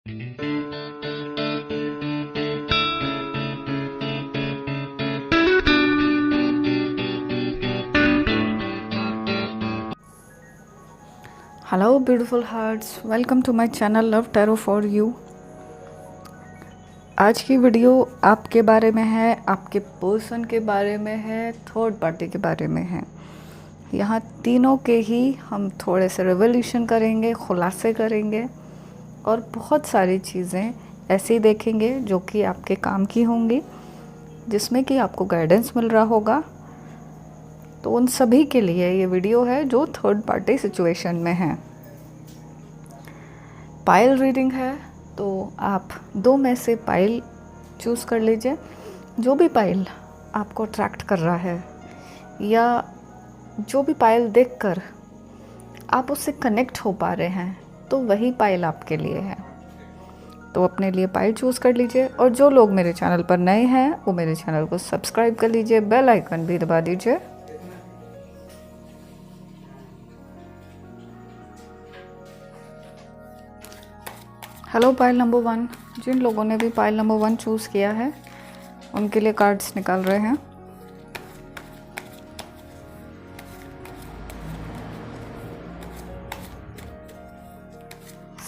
Hello beautiful hearts, welcome to my channel love tarot for you. आज की video आपके बारे में है, आपके पर्सन के बारे में है, थर्ड पार्टी के बारे में है। यहाँ तीनों के ही हम थोड़े से रिवोल्यूशन करेंगे, खुलासे करेंगे और बहुत सारी चीज़ें ऐसी देखेंगे जो कि आपके काम की होंगी, जिसमें कि आपको गाइडेंस मिल रहा होगा। तो उन सभी के लिए ये वीडियो है जो थर्ड पार्टी सिचुएशन में है। पाइल रीडिंग है, तो आप दो में से पाइल चूज़ कर लीजिए। जो भी पाइल आपको अट्रैक्ट कर रहा है या जो भी पाइल देखकर आप उससे कनेक्ट हो पा रहे हैं, तो वही पाइल आपके लिए है। तो अपने लिए पाइल चूज़ कर लीजिए। और जो लोग मेरे चैनल पर नए हैं वो मेरे चैनल को सब्सक्राइब कर लीजिए, बेल आइकन भी दबा दीजिए। हेलो पाइल नंबर 1, जिन लोगों ने भी पाइल नंबर 1 चूज़ किया है उनके लिए कार्ड्स निकाल रहे हैं।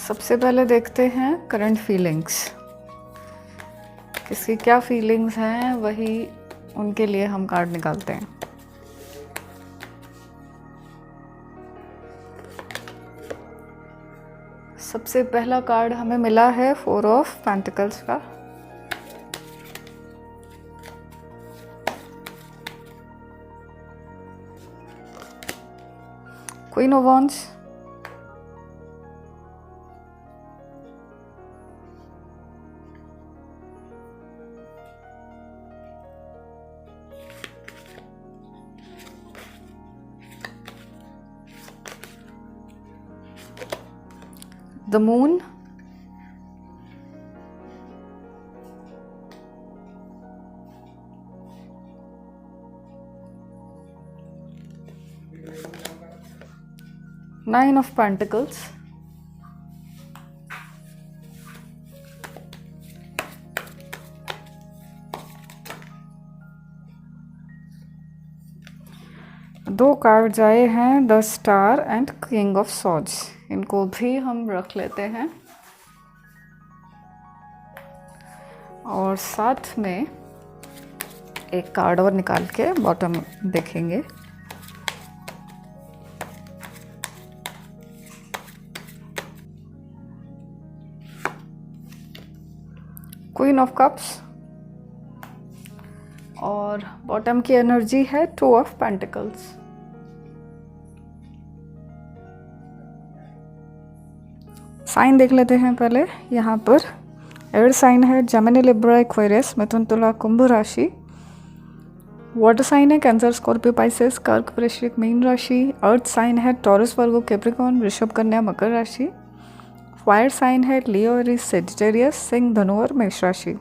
सबसे पहले देखते हैं करंट फीलिंग्स, किसकी क्या फीलिंग्स हैं, वही उनके लिए हम कार्ड निकालते हैं। सबसे पहला कार्ड हमें मिला है 4 ऑफ पेंटिकल्स का। Queen of wands, the moon, nine of pentacles, दो कार्ड आए हैं the star and king of swords. इनको भी हम रख लेते हैं और साथ में एक कार्ड और निकाल के बॉटम देखेंगे। क्वीन ऑफ कप्स और बॉटम की एनर्जी है 2 ऑफ पेंटिकल्स। साइन देख लेते हैं पहले। यहाँ पर एयर साइन है जेमिनी, लिब्रा, एक्वेरियस, मिथुन, तुला, कुंभ राशि। वाटर साइन है कैंसर, स्कॉर्पियो, पाइसेस, कर्क, वृश्चिक, मीन राशि। अर्थ साइन है टॉरस, वर्गो, कैप्रिकॉर्न, वृषभ, कन्या, मकर राशि। फायर साइन है लियो, एरीज, सेजिटेरियस, सिंह, धनु और मेष राशि।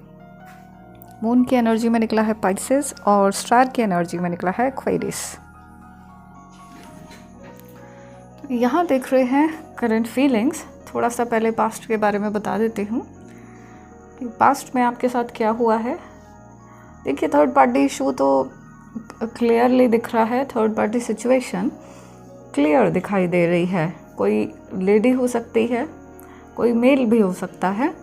मून की एनर्जी में निकला है पाइसेस और स्टार की एनर्जी में निकला है एक्वेरियस। यहाँ देख रहे हैं करंट फीलिंग्स। थोड़ा सा पहले पास्ट के बारे में बता देती हूँ कि पास्ट में आपके साथ क्या हुआ है। देखिए, थर्ड पार्टी इशू तो क्लियरली दिख रहा है। थर्ड पार्टी सिचुएशन क्लियर दिखाई दे रही है। कोई लेडी हो सकती है, कोई मेल भी हो सकता है,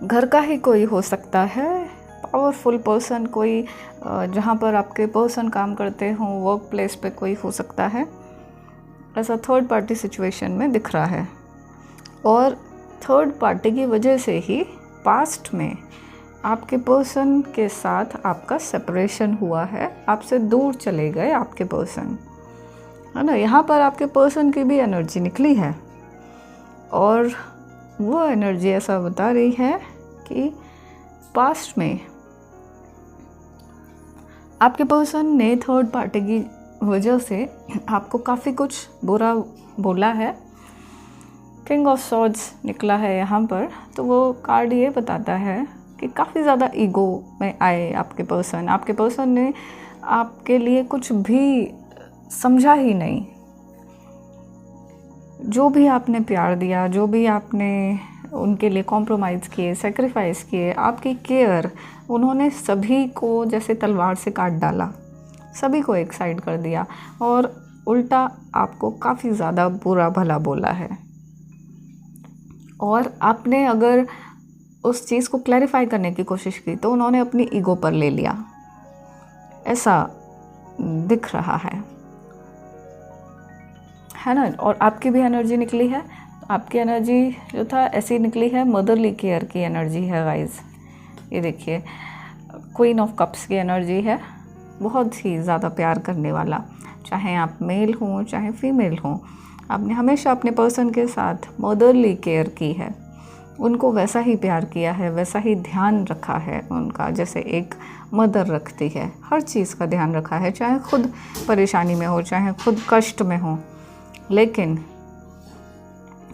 घर का ही कोई हो सकता है, पावरफुल पर्सन कोई, जहाँ पर आपके पर्सन काम करते हों, वर्क प्लेस पे कोई हो सकता है। ऐसा थर्ड पार्टी सिचुएशन में दिख रहा है। और थर्ड पार्टी की वजह से ही पास्ट में आपके पर्सन के साथ आपका सेपरेशन हुआ है, आपसे दूर चले गए आपके पर्सन, है ना। यहाँ पर आपके पर्सन की भी एनर्जी निकली है और वो एनर्जी ऐसा बता रही है कि पास्ट में आपके पर्सन ने थर्ड पार्टी की वजह से आपको काफ़ी कुछ बुरा बोला है। किंग ऑफ सॉर्ड्स निकला है यहाँ पर, तो वो कार्ड ये बताता है कि काफ़ी ज़्यादा ईगो में आए आपके पर्सन। आपके पर्सन ने आपके लिए कुछ भी समझा ही नहीं। जो भी आपने प्यार दिया, जो भी आपने उनके लिए कॉम्प्रोमाइज़ किए, सेक्रीफाइस किए, आपकी केयर, उन्होंने सभी को जैसे तलवार से काट डाला, सभी को एक साइड कर दिया और उल्टा आपको काफ़ी ज़्यादा बुरा भला बोला है। और आपने अगर उस चीज़ को क्लैरिफाई करने की कोशिश की तो उन्होंने अपनी ईगो पर ले लिया, ऐसा दिख रहा है ना। और आपकी भी एनर्जी निकली है, आपकी एनर्जी जो था ऐसी निकली है, मदरली केयर की एनर्जी है गाइस। ये देखिए क्वीन ऑफ कप्स की एनर्जी है, बहुत ही ज़्यादा प्यार करने वाला, चाहे आप मेल हों चाहे फीमेल हों, आपने हमेशा अपने पर्सन के साथ मदरली केयर की है, उनको वैसा ही प्यार किया है, वैसा ही ध्यान रखा है उनका, जैसे एक मदर रखती है, हर चीज़ का ध्यान रखा है, चाहे खुद परेशानी में हो चाहे खुद कष्ट में हो, लेकिन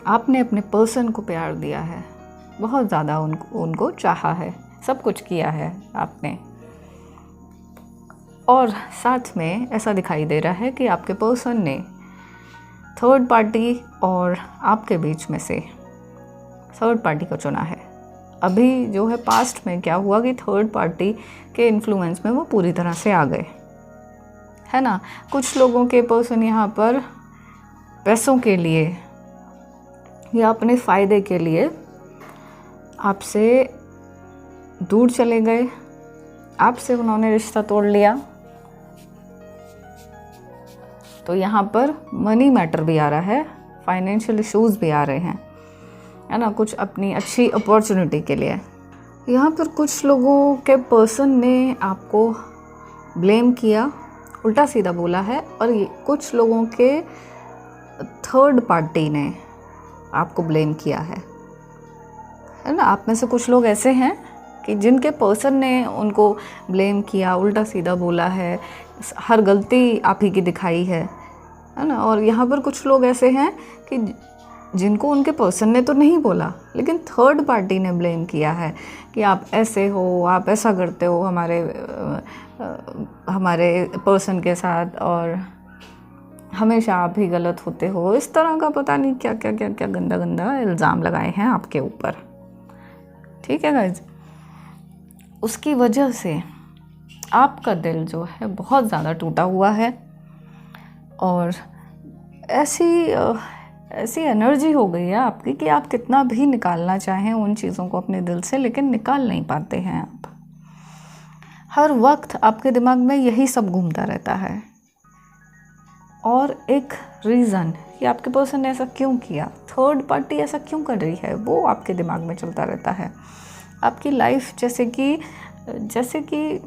आपने अपने पर्सन को प्यार दिया है, बहुत ज़्यादा उनको चाहा है, सब कुछ किया है आपने। और साथ में ऐसा दिखाई दे रहा है कि आपके पर्सन ने थर्ड पार्टी और आपके बीच में से थर्ड पार्टी को चुना है। अभी जो है पास्ट में क्या हुआ कि थर्ड पार्टी के इन्फ्लुएंस में वो पूरी तरह से आ गए, है ना। कुछ लोगों के पर्सन यहाँ पर पैसों के लिए या अपने फ़ायदे के लिए आपसे दूर चले गए, आपसे उन्होंने रिश्ता तोड़ लिया। तो यहाँ पर मनी मैटर भी आ रहा है, फाइनेंशियल इश्यूज़ भी आ रहे हैं, है ना, कुछ अपनी अच्छी अपॉर्चुनिटी के लिए। यहाँ पर कुछ लोगों के पर्सन ने आपको ब्लेम किया, उल्टा सीधा बोला है, और ये कुछ लोगों के थर्ड पार्टी ने आपको ब्लेम किया है ना। आप में से कुछ लोग ऐसे हैं कि जिनके पर्सन ने उनको ब्लेम किया, उल्टा सीधा बोला है, हर गलती आप ही की दिखाई है ना। और यहाँ पर कुछ लोग ऐसे हैं कि जिनको उनके पर्सन ने तो नहीं बोला, लेकिन थर्ड पार्टी ने ब्लेम किया है कि आप ऐसे हो, आप ऐसा करते हो हमारे पर्सन के साथ, और हमेशा आप ही गलत होते हो। इस तरह का पता नहीं क्या क्या क्या क्या गंदा गंदा इल्ज़ाम लगाए हैं आपके ऊपर, ठीक है गाइज। उसकी वजह से आपका दिल जो है बहुत ज़्यादा टूटा हुआ है, और ऐसी एनर्जी हो गई है आपकी कि आप कितना भी निकालना चाहें उन चीज़ों को अपने दिल से, लेकिन निकाल नहीं पाते हैं आप। हर वक्त आपके दिमाग में यही सब घूमता रहता है, और एक रीज़न कि आपके पर्सन ने ऐसा क्यों किया, थर्ड पार्टी ऐसा क्यों कर रही है, वो आपके दिमाग में चलता रहता है। आपकी लाइफ जैसे कि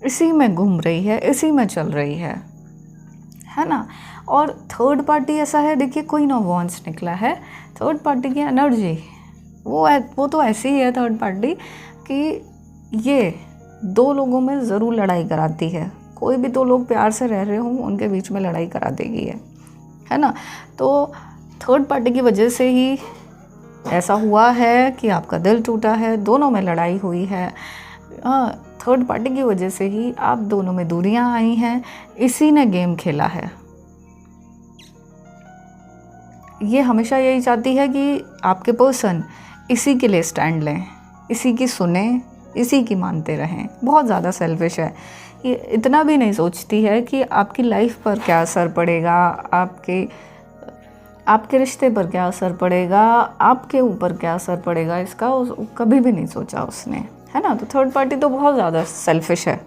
इसी में घूम रही है, इसी में चल रही है ना। और थर्ड पार्टी ऐसा है, देखिए क्वीन ऑफ वॉन्ड्स निकला है, थर्ड पार्टी की एनर्जी वो तो ऐसी ही है थर्ड पार्टी कि ये दो लोगों में ज़रूर लड़ाई कराती है। कोई भी दो लोग प्यार से रह रहे हों, उनके बीच में लड़ाई करा देगी है ना। तो थर्ड पार्टी की वजह से ही ऐसा हुआ है कि आपका दिल टूटा है, दोनों में लड़ाई हुई है। थर्ड पार्टी की वजह से ही आप दोनों में दूरियां आई हैं, इसी ने गेम खेला है। ये हमेशा यही चाहती है कि आपके पर्सन इसी के लिए स्टैंड लें, इसी की सुने, इसी की मानते रहें। बहुत ज़्यादा सेल्फिश है ये, इतना भी नहीं सोचती है कि आपकी लाइफ पर क्या असर पड़ेगा, आपके रिश्ते पर क्या असर पड़ेगा, आपके ऊपर क्या असर पड़ेगा, इसका कभी भी नहीं सोचा उसने, है ना। तो थर्ड पार्टी तो बहुत ज़्यादा सेल्फिश है।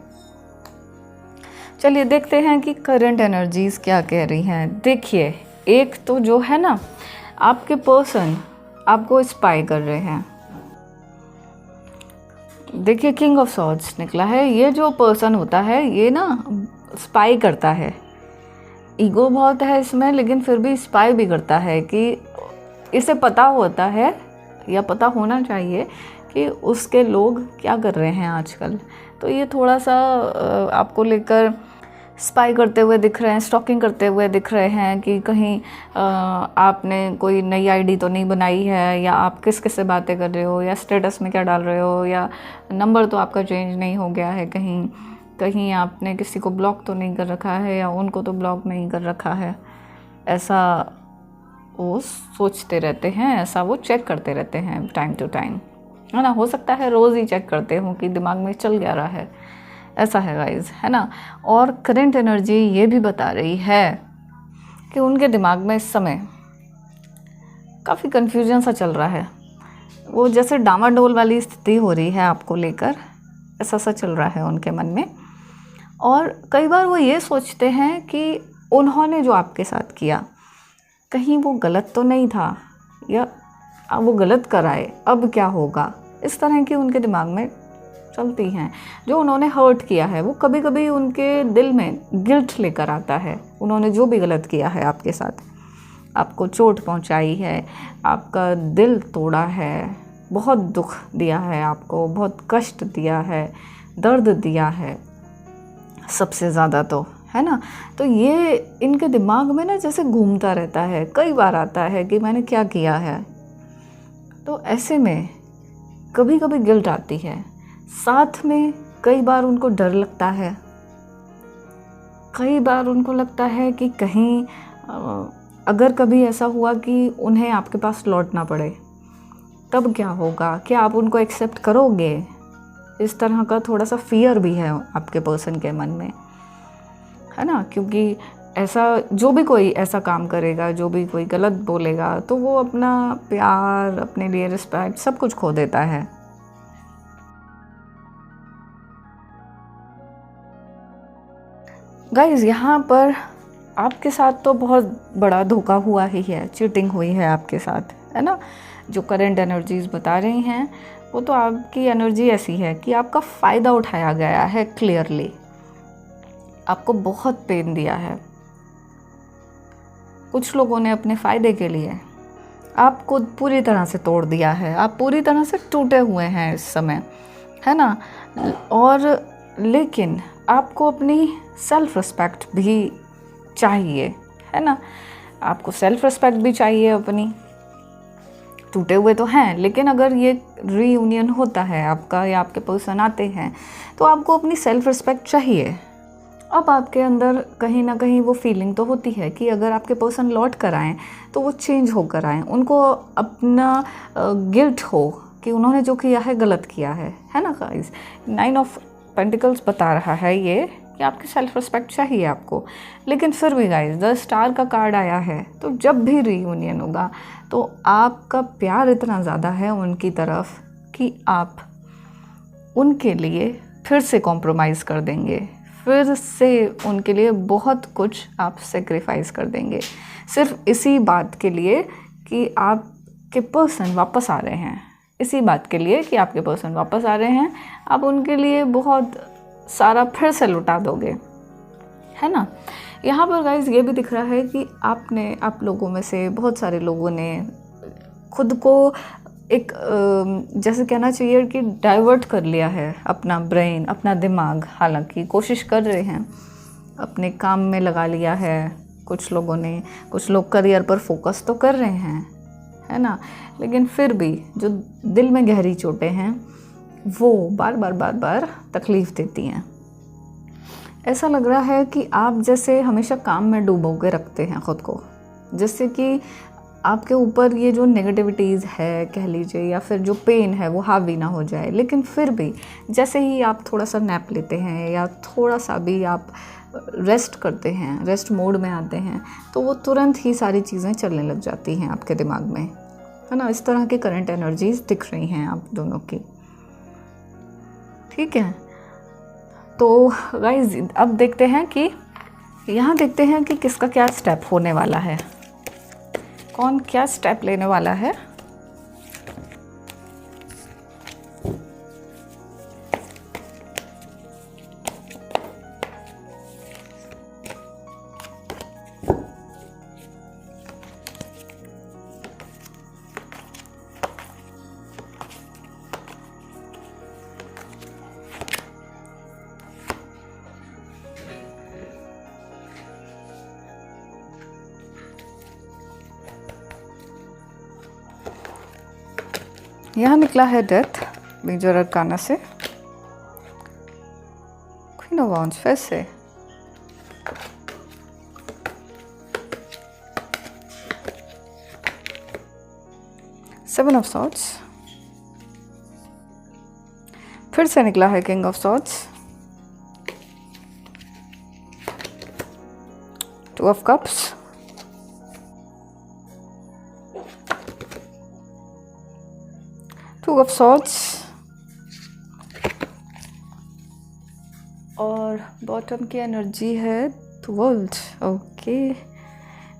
चलिए देखते हैं कि करंट एनर्जीज़ क्या कह रही हैं। देखिए, एक तो जो है ना, आपके पर्सन आपको स्पाई कर रहे हैं। देखिए किंग ऑफ सॉर्ड्स निकला है। ये जो पर्सन होता है ये ना स्पाई करता है, ईगो बहुत है इसमें, लेकिन फिर भी स्पाई भी करता है कि इसे पता होता है या पता होना चाहिए कि उसके लोग क्या कर रहे हैं आजकल। तो ये थोड़ा सा आपको लेकर स्पाई करते हुए दिख रहे हैं, स्टॉकिंग करते हुए दिख रहे हैं कि कहीं आपने कोई नई आईडी तो नहीं बनाई है, या आप किस किस से बातें कर रहे हो, या स्टेटस में क्या डाल रहे हो, या नंबर तो आपका चेंज नहीं हो गया है, कहीं आपने किसी को ब्लॉक तो नहीं कर रखा है, या उनको तो ब्लॉक नहीं कर रखा है। ऐसा वो सोचते रहते हैं, ऐसा वो चेक करते रहते हैं टाइम टू टाइम, है ना। हो सकता है रोज़ ही चेक करते हो कि दिमाग में चल क्या रहा है, ऐसा है गाइस, है ना। और करंट एनर्जी ये भी बता रही है कि उनके दिमाग में इस समय काफ़ी कन्फ्यूजन सा चल रहा है। वो जैसे डामाडोल वाली स्थिति हो रही है आपको लेकर, ऐसा सा चल रहा है उनके मन में। और कई बार वो ये सोचते हैं कि उन्होंने जो आपके साथ किया कहीं वो गलत तो नहीं था, या वो गलत कराए, अब क्या होगा, इस तरह की उनके दिमाग में चलती हैं। जो उन्होंने हर्ट किया है वो कभी कभी उनके दिल में गिल्ट लेकर आता है। उन्होंने जो भी गलत किया है आपके साथ, आपको चोट पहुंचाई है, आपका दिल तोड़ा है, बहुत दुख दिया है आपको, बहुत कष्ट दिया है, दर्द दिया है सबसे ज़्यादा तो, है ना। तो ये इनके दिमाग में ना जैसे घूमता रहता है, कई बार आता है कि मैंने क्या किया है। तो ऐसे में कभी कभी गिल्ट आती है, साथ में कई बार उनको डर लगता है, कई बार उनको लगता है कि कहीं अगर कभी ऐसा हुआ कि उन्हें आपके पास लौटना पड़े तब क्या होगा, क्या आप उनको एक्सेप्ट करोगे। इस तरह का थोड़ा सा फियर भी है आपके पर्सन के मन में, है ना। क्योंकि ऐसा जो भी कोई ऐसा काम करेगा, जो भी कोई गलत बोलेगा, तो वो अपना प्यार, अपने लिए रिस्पेक्ट, सब कुछ खो देता है। गाइस, यहाँ पर आपके साथ तो बहुत बड़ा धोखा हुआ ही है, चीटिंग हुई है आपके साथ, है ना। जो करंट एनर्जीज बता रही हैं वो तो आपकी एनर्जी ऐसी है कि आपका फ़ायदा उठाया गया है क्लियरली, आपको बहुत पेन दिया है। कुछ लोगों ने अपने फ़ायदे के लिए आपको पूरी तरह से तोड़ दिया है, आप पूरी तरह से टूटे हुए हैं इस समय, है ना। और लेकिन आपको अपनी सेल्फ रिस्पेक्ट भी चाहिए, है ना। आपको सेल्फ रिस्पेक्ट भी चाहिए अपनी। टूटे हुए तो हैं, लेकिन अगर ये रीयूनियन होता है आपका या आपके पर्सन आते हैं तो आपको अपनी सेल्फ रिस्पेक्ट चाहिए। अब आपके अंदर कहीं ना कहीं वो फीलिंग तो होती है कि अगर आपके पर्सन लौट कर आएँ तो वो चेंज होकर आएँ, उनको अपना गिल्ट हो कि उन्होंने जो किया है गलत किया है ना गाइस। 9 ऑफ पेंटिकल्स बता रहा है ये कि आपकी सेल्फ रिस्पेक्ट चाहिए आपको। लेकिन फिर भी गाइस, 10 स्टार का कार्ड आया है, तो जब भी रीयूनियन होगा तो आपका प्यार इतना ज़्यादा है उनकी तरफ कि आप उनके लिए फिर से कॉम्प्रोमाइज़ कर देंगे, फिर से उनके लिए बहुत कुछ आप सेक्रीफाइस कर देंगे, सिर्फ इसी बात के लिए कि आपके पर्सन वापस आ रहे हैं। इसी बात के लिए कि आपके पर्सन वापस आ रहे हैं, आप उनके लिए बहुत सारा फिर से लुटा दोगे, है ना। यहाँ पर गाइस ये भी दिख रहा है कि आप लोगों में से बहुत सारे लोगों ने खुद को एक जैसे कहना चाहिए कि डाइवर्ट कर लिया है, अपना ब्रेन, अपना दिमाग, हालांकि कोशिश कर रहे हैं, अपने काम में लगा लिया है कुछ लोगों ने, कुछ लोग करियर पर फोकस तो कर रहे हैं, है ना। लेकिन फिर भी जो दिल में गहरी चोटें हैं वो बार बार तकलीफ़ देती हैं। ऐसा लग रहा है कि आप जैसे हमेशा काम में डूबो के रखते हैं ख़ुद को, जैसे कि आपके ऊपर ये जो नेगेटिविटीज़ है कह लीजिए, या फिर जो पेन है वो हावी ना हो जाए। लेकिन फिर भी जैसे ही आप थोड़ा सा नैप लेते हैं या थोड़ा सा भी आप रेस्ट करते हैं, रेस्ट मोड में आते हैं, तो वो तुरंत ही सारी चीज़ें चलने लग जाती हैं आपके दिमाग में, है ना। इस तरह की करंट एनर्जीज दिख रही हैं आप दोनों की, ठीक है। तो गाइस अब देखते हैं कि यहाँ देखते हैं कि किसका क्या स्टेप होने वाला है, कौन क्या स्टेप लेने वाला है। यहाँ निकला है डेथ मेजर अरकाना से, क्वीन ऑफ वांड्स फिर से, 7 ऑफ सॉर्ड्स, फिर से निकला है king of swords, 2 of cups, two of swords और बॉटम की एनर्जी है 12। ओके,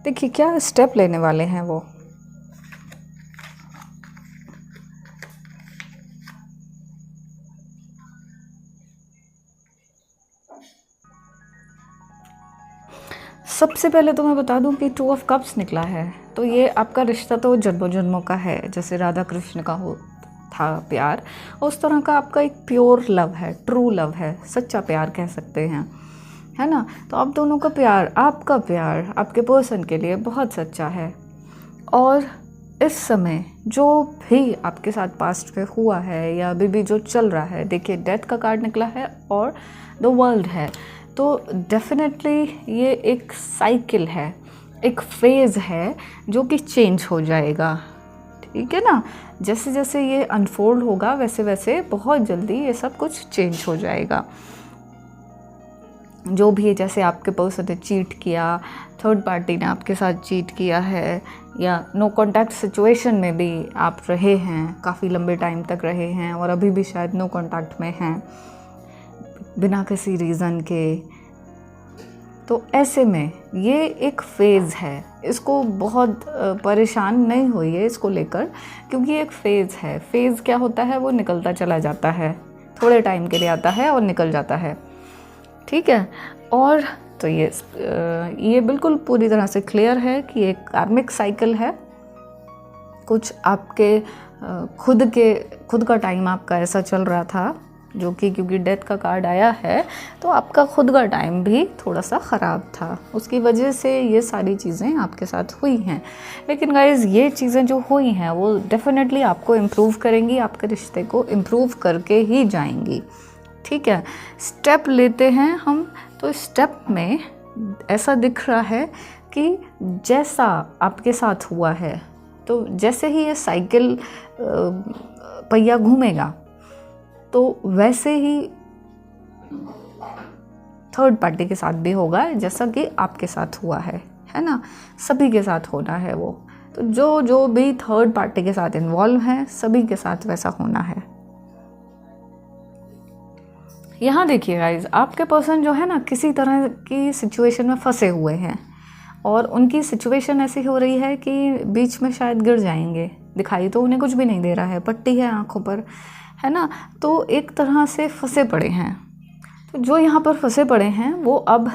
देखिए क्या स्टेप लेने वाले हैं वो। सबसे पहले तो मैं बता दूं कि 2 ऑफ कप्स निकला है, तो ये आपका रिश्ता तो जन्मों जन्मों का है। जैसे राधा कृष्ण का हो था प्यार, उस तरह का आपका एक प्योर लव है, ट्रू लव है, सच्चा प्यार कह सकते हैं, है ना। तो आप दोनों का प्यार, आपका प्यार आपके पर्सन के लिए बहुत सच्चा है। और इस समय जो भी आपके साथ पास्ट में हुआ है या अभी भी जो चल रहा है, देखिए डेथ का कार्ड निकला है और द वर्ल्ड है, तो डेफिनेटली ये एक साइकिल है, एक फेज़ है जो कि चेंज हो जाएगा, ठीक है ना। जैसे जैसे ये अनफोल्ड होगा वैसे वैसे बहुत जल्दी ये सब कुछ चेंज हो जाएगा। जो भी, जैसे आपके पर्सन ने चीट किया, थर्ड पार्टी ने आपके साथ चीट किया है, या नो कॉन्टैक्ट सिचुएशन में भी आप रहे हैं, काफ़ी लंबे टाइम तक रहे हैं और अभी भी शायद नो कॉन्टैक्ट में हैं बिना किसी रीज़न के, तो ऐसे में ये एक फ़ेज़ है। इसको बहुत परेशान नहीं होइए इसको लेकर, क्योंकि एक फ़ेज़ है। फ़ेज़ क्या होता है, वो निकलता चला जाता है, थोड़े टाइम के लिए आता है और निकल जाता है, ठीक है। और तो ये बिल्कुल पूरी तरह से क्लियर है कि एक कार्मिक साइकिल है। कुछ आपके खुद का टाइम आपका ऐसा चल रहा था, जो कि क्योंकि डेथ का कार्ड आया है तो आपका खुद का टाइम भी थोड़ा सा ख़राब था, उसकी वजह से ये सारी चीज़ें आपके साथ हुई हैं। लेकिन गाइज़, ये चीज़ें जो हुई हैं वो डेफिनेटली आपको इम्प्रूव करेंगी, आपके रिश्ते को इम्प्रूव करके ही जाएंगी, ठीक है। स्टेप लेते हैं हम, तो स्टेप में ऐसा दिख रहा है कि जैसा आपके साथ हुआ है, तो जैसे ही ये साइकिल पहिया घूमेगा तो वैसे ही थर्ड पार्टी के साथ भी होगा, जैसा कि आपके साथ हुआ है ना। सभी के साथ होना है वो, तो जो भी थर्ड पार्टी के साथ इन्वॉल्व हैं सभी के साथ वैसा होना है। यहाँ देखिए गाइज, आपके पर्सन जो है ना किसी तरह की सिचुएशन में फंसे हुए हैं और उनकी सिचुएशन ऐसी हो रही है कि बीच में शायद गिर जाएंगे। दिखाई तो उन्हें कुछ भी नहीं दे रहा है, पट्टी है आंखों पर, है ना। तो एक तरह से फंसे पड़े हैं। तो जो यहाँ पर फंसे पड़े हैं वो अब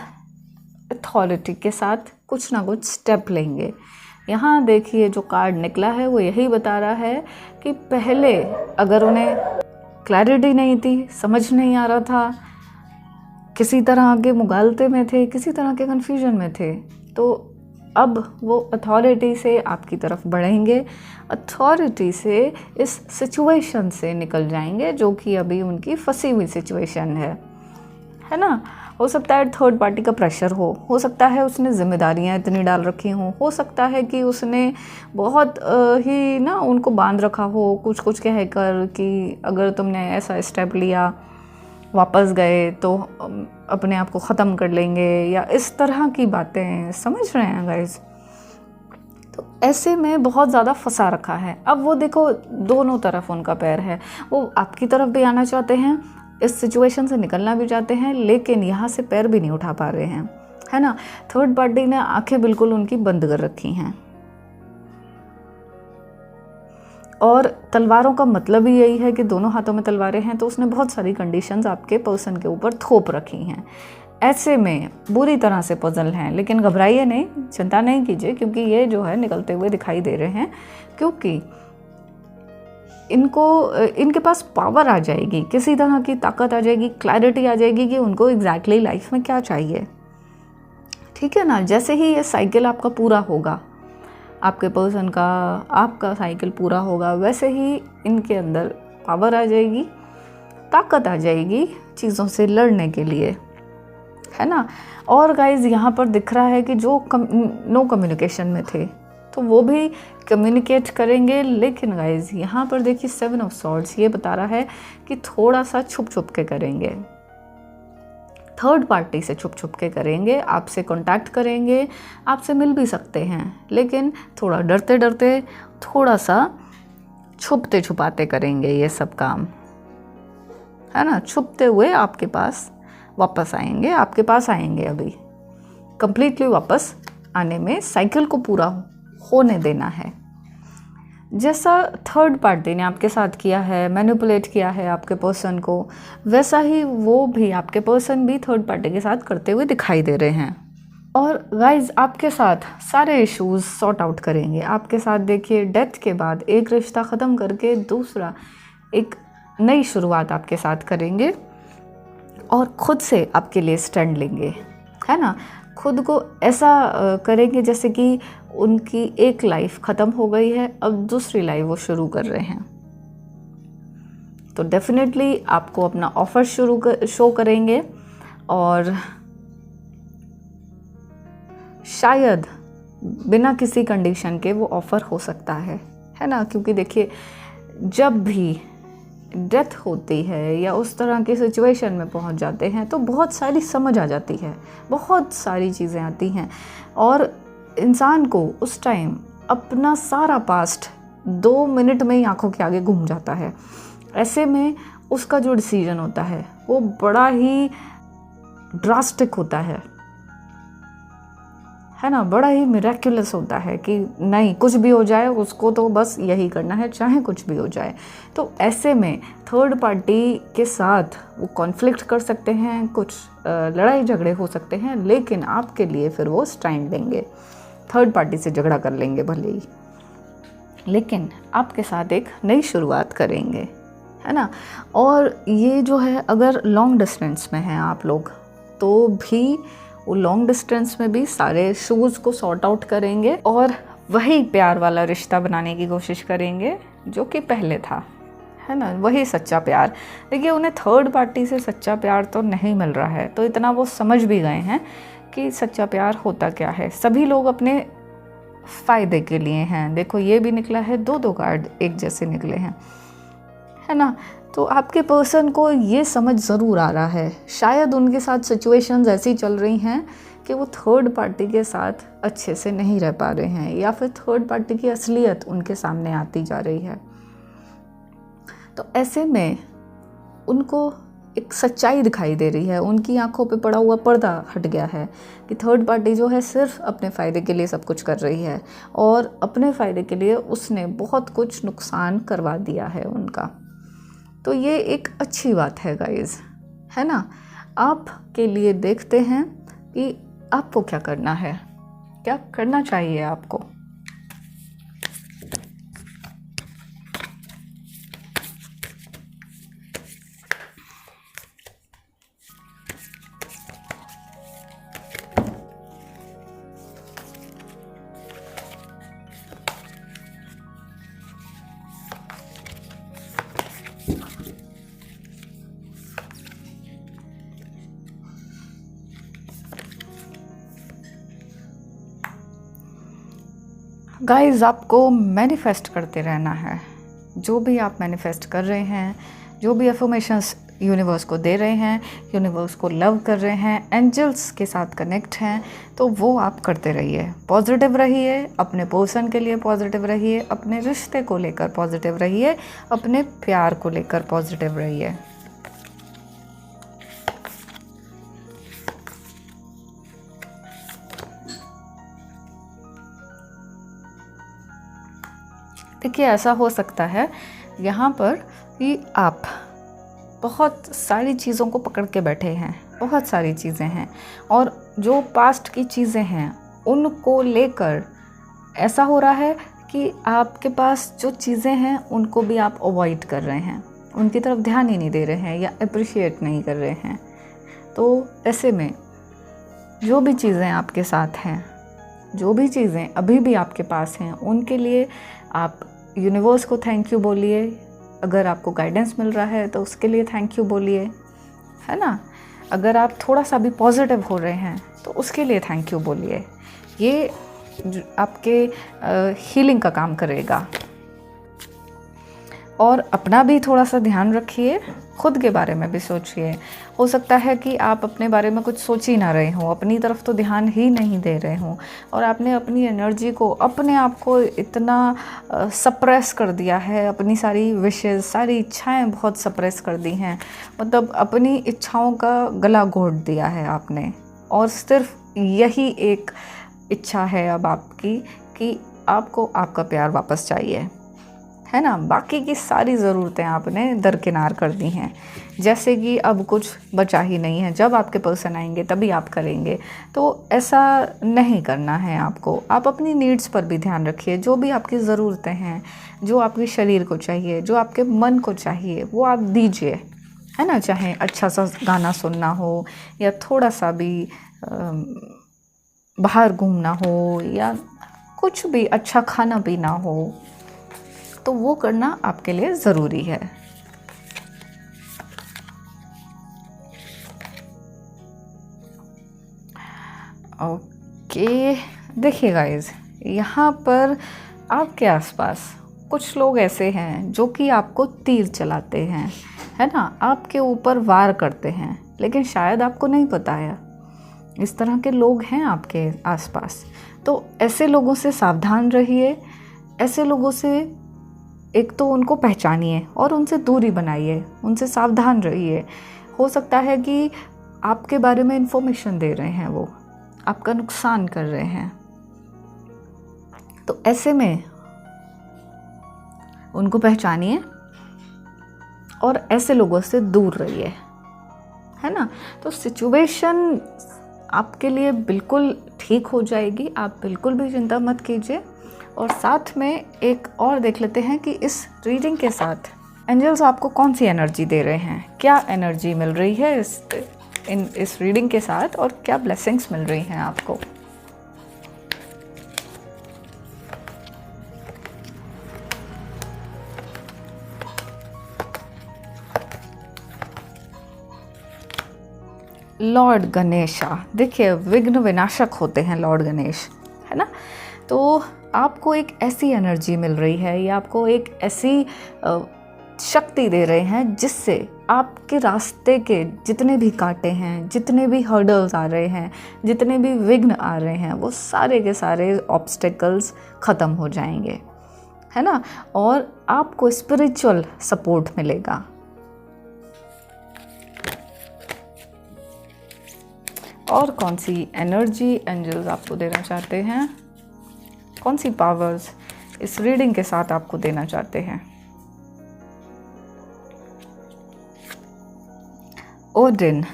अथॉरिटी के साथ कुछ ना कुछ स्टेप लेंगे। यहाँ देखिए जो कार्ड निकला है वो यही बता रहा है कि पहले अगर उन्हें क्लैरिटी नहीं थी, समझ नहीं आ रहा था, किसी तरह के मुगालते में थे, किसी तरह के कन्फ्यूजन में थे, तो अब वो अथॉरिटी से आपकी तरफ बढ़ेंगे, अथॉरिटी से इस सिचुएशन से निकल जाएंगे जो कि अभी उनकी फंसी हुई सिचुएशन है ना। हो सकता है थर्ड पार्टी का प्रेशर हो सकता है उसने जिम्मेदारियां इतनी डाल रखी हों, हो सकता है कि उसने बहुत ही ना उनको बांध रखा हो कुछ कहकर कि अगर तुमने ऐसा स्टेप लिया, वापस गए तो अपने आप को ख़त्म कर लेंगे, या इस तरह की बातें, समझ रहे हैं गाइज। तो ऐसे में बहुत ज़्यादा फंसा रखा है। अब वो देखो दोनों तरफ उनका पैर है, वो आपकी तरफ भी आना चाहते हैं, इस सिचुएशन से निकलना भी चाहते हैं, लेकिन यहाँ से पैर भी नहीं उठा पा रहे हैं, है ना। थर्ड पार्टी ने आंखें बिल्कुल उनकी बंद कर रखी हैं, और तलवारों का मतलब ही यही है कि दोनों हाथों में तलवारें हैं, तो उसने बहुत सारी कंडीशंस आपके पर्सन के ऊपर थोप रखी हैं। ऐसे में बुरी तरह से पजल हैं, लेकिन घबराइए नहीं, चिंता नहीं कीजिए, क्योंकि ये जो है निकलते हुए दिखाई दे रहे हैं, क्योंकि इनके पास पावर आ जाएगी, किसी तरह की ताकत आ जाएगी, क्लैरिटी आ जाएगी कि उनको एग्जैक्टली लाइफ में क्या चाहिए, ठीक है ना। जैसे ही ये साइकिल आपका पूरा होगा, आपके पर्सन का आपका साइकिल पूरा होगा, वैसे ही इनके अंदर पावर आ जाएगी, ताकत आ जाएगी चीज़ों से लड़ने के लिए, है ना। और गाइज यहाँ पर दिख रहा है कि जो नो कम्युनिकेशन में थे, तो वो भी कम्युनिकेट करेंगे। लेकिन गाइज यहाँ पर देखिए 7 ऑफ सॉर्ड्स ये बता रहा है कि थोड़ा सा छुप छुप के करेंगे, थर्ड पार्टी से छुप छुप के करेंगे, आपसे कांटेक्ट करेंगे, आपसे मिल भी सकते हैं, लेकिन थोड़ा डरते डरते, थोड़ा सा छुपते छुपाते करेंगे ये सब काम, है ना। छुपते हुए आपके पास वापस आएंगे, आपके पास आएंगे। अभी कंप्लीटली वापस आने में साइकिल को पूरा होने देना है। जैसा थर्ड पार्टी ने आपके साथ किया है, मैनिपुलेट किया है आपके पर्सन को, वैसा ही वो भी, आपके पर्सन भी थर्ड पार्टी के साथ करते हुए दिखाई दे रहे हैं। और गाइज आपके साथ सारे इश्यूज सॉर्ट आउट करेंगे। आपके साथ देखिए डेथ के बाद एक रिश्ता ख़त्म करके दूसरा, एक नई शुरुआत आपके साथ करेंगे और ख़ुद से आपके लिए स्टैंड लेंगे, है ना। खुद को ऐसा करेंगे जैसे कि उनकी एक लाइफ ख़त्म हो गई है, अब दूसरी लाइफ वो शुरू कर रहे हैं। तो डेफिनेटली आपको अपना ऑफ़र शो करेंगे और शायद बिना किसी कंडीशन के वो ऑफ़र हो सकता है ना। क्योंकि देखिए जब भी डेथ होती है या उस तरह की सिचुएशन में पहुंच जाते हैं तो बहुत सारी समझ आ जाती है, बहुत सारी चीज़ें आती हैं और इंसान को उस टाइम अपना सारा पास्ट 2 मिनट में ही आंखों के आगे घूम जाता है। ऐसे में उसका जो डिसीजन होता है वो बड़ा ही ड्रास्टिक होता है ना, बड़ा ही मिरेक्युलस होता है कि नहीं, कुछ भी हो जाए उसको तो बस यही करना है, चाहे कुछ भी हो जाए। तो ऐसे में थर्ड पार्टी के साथ वो कॉन्फ्लिक्ट कर सकते हैं, कुछ लड़ाई झगड़े हो सकते हैं, लेकिन आपके लिए फिर वो स्टैंड लेंगे, थर्ड पार्टी से झगड़ा कर लेंगे भले ही, लेकिन आपके साथ एक नई शुरुआत करेंगे, है ना। और ये जो है, अगर लॉन्ग डिस्टेंस में हैं आप लोग तो भी वो लॉन्ग डिस्टेंस में भी सारे इश्यूज़ को सॉर्ट आउट करेंगे और वही प्यार वाला रिश्ता बनाने की कोशिश करेंगे जो कि पहले था, है ना, वही सच्चा प्यार। देखिए उन्हें थर्ड पार्टी से सच्चा प्यार तो नहीं मिल रहा है, तो इतना वो समझ भी गए हैं कि सच्चा प्यार होता क्या है। सभी लोग अपने फ़ायदे के लिए हैं। देखो ये भी निकला है, 2 कार्ड एक जैसे निकले हैं, है ना। तो आपके पर्सन को ये समझ ज़रूर आ रहा है, शायद उनके साथ सिचुएशंस ऐसी चल रही हैं कि वो थर्ड पार्टी के साथ अच्छे से नहीं रह पा रहे हैं या फिर थर्ड पार्टी की असलियत उनके सामने आती जा रही है। तो ऐसे में उनको एक सच्चाई दिखाई दे रही है, उनकी आंखों पे पड़ा हुआ पर्दा हट गया है कि थर्ड पार्टी जो है सिर्फ अपने फ़ायदे के लिए सब कुछ कर रही है और अपने फ़ायदे के लिए उसने बहुत कुछ नुकसान करवा दिया है उनका। तो ये एक अच्छी बात है गाइज़, है ना। आपके लिए देखते हैं कि आपको क्या करना है, क्या करना चाहिए आपको। गाइस आपको मैनिफेस्ट करते रहना है। जो भी आप मैनिफेस्ट कर रहे हैं, जो भी अफर्मेशंस यूनिवर्स को दे रहे हैं, यूनिवर्स को लव कर रहे हैं, एंजल्स के साथ कनेक्ट हैं, तो वो आप करते रहिए। पॉजिटिव रहिए, अपने पर्सन के लिए पॉजिटिव रहिए, अपने रिश्ते को लेकर पॉजिटिव रहिए, अपने प्यार को लेकर पॉजिटिव रहिए। देखिए ऐसा हो सकता है यहाँ पर कि आप बहुत सारी चीज़ों को पकड़ के बैठे हैं, बहुत सारी चीज़ें हैं और जो पास्ट की चीज़ें हैं उनको लेकर ऐसा हो रहा है कि आपके पास जो चीज़ें हैं उनको भी आप अवॉइड कर रहे हैं, उनकी तरफ ध्यान ही नहीं दे रहे हैं या अप्रिशिएट नहीं कर रहे हैं। तो ऐसे में जो भी चीज़ें आपके साथ हैं, जो भी चीज़ें अभी भी आपके पास हैं, उनके लिए आप यूनिवर्स को थैंक यू बोलिए। अगर आपको गाइडेंस मिल रहा है तो उसके लिए थैंक यू बोलिए, है ना। अगर आप थोड़ा सा भी पॉजिटिव हो रहे हैं तो उसके लिए थैंक यू बोलिए। ये आपके हीलिंग का काम करेगा। और अपना भी थोड़ा सा ध्यान रखिए, खुद के बारे में भी सोचिए। हो सकता है कि आप अपने बारे में कुछ सोच ही ना रहे हों, अपनी तरफ तो ध्यान ही नहीं दे रहे हों, और आपने अपनी एनर्जी को, अपने आप को इतना सप्रेस कर दिया है, अपनी सारी विशेज़, सारी इच्छाएं बहुत सप्रेस कर दी हैं। मतलब अपनी इच्छाओं का गला घोट दिया है आपने, और सिर्फ यही एक इच्छा है अब आपकी कि आपको आपका प्यार वापस चाहिए, है ना। बाकी की सारी ज़रूरतें आपने दरकिनार कर दी हैं, जैसे कि अब कुछ बचा ही नहीं है, जब आपके पर्सन आएंगे तभी आप करेंगे। तो ऐसा नहीं करना है आपको। आप अपनी नीड्स पर भी ध्यान रखिए, जो भी आपकी ज़रूरतें हैं, जो आपके शरीर को चाहिए, जो आपके मन को चाहिए, वो आप दीजिए, है ना। चाहे अच्छा सा गाना सुनना हो, या थोड़ा सा भी बाहर घूमना हो, या कुछ भी अच्छा खाना पीना हो, तो वो करना आपके लिए ज़रूरी है। ओके, देखिए गाइस, यहाँ पर आपके आसपास कुछ लोग ऐसे हैं जो कि आपको तीर चलाते हैं, है ना, आपके ऊपर वार करते हैं, लेकिन शायद आपको नहीं पता है। इस तरह के लोग हैं आपके आसपास, तो ऐसे लोगों से सावधान रहिए। ऐसे लोगों से एक तो उनको पहचानिए और उनसे दूरी बनाइए, उनसे सावधान रहिए। हो सकता है कि आपके बारे में इन्फॉर्मेशन दे रहे हैं, वो आपका नुकसान कर रहे हैं, तो ऐसे में उनको पहचानिए और ऐसे लोगों से दूर रहिए, है ना। तो सिचुएशन आपके लिए बिल्कुल ठीक हो जाएगी, आप बिल्कुल भी चिंता मत कीजिए। और साथ में एक और देख लेते हैं कि इस रीडिंग के साथ एंजल्स आपको कौन सी एनर्जी दे रहे हैं, क्या एनर्जी मिल रही है इस रीडिंग के साथ, और क्या ब्लेसिंग्स मिल रही हैं आपको। लॉर्ड गणेशा, देखिए विघ्न विनाशक होते हैं लॉर्ड गणेश, है ना। तो आपको एक ऐसी एनर्जी मिल रही है, या आपको एक ऐसी शक्ति दे रहे हैं जिससे आपके रास्ते के जितने भी कांटे हैं, जितने भी हर्डल्स आ रहे हैं, जितने भी विघ्न आ रहे हैं, वो सारे के सारे ऑब्स्टेकल्स ख़त्म हो जाएंगे, है ना। और आपको स्पिरिचुअल सपोर्ट मिलेगा। और कौन सी एनर्जी एंजल्स आपको देना चाहते हैं, कौन सी पावर्स इस रीडिंग के साथ आपको देना चाहते हैं। ओडिन,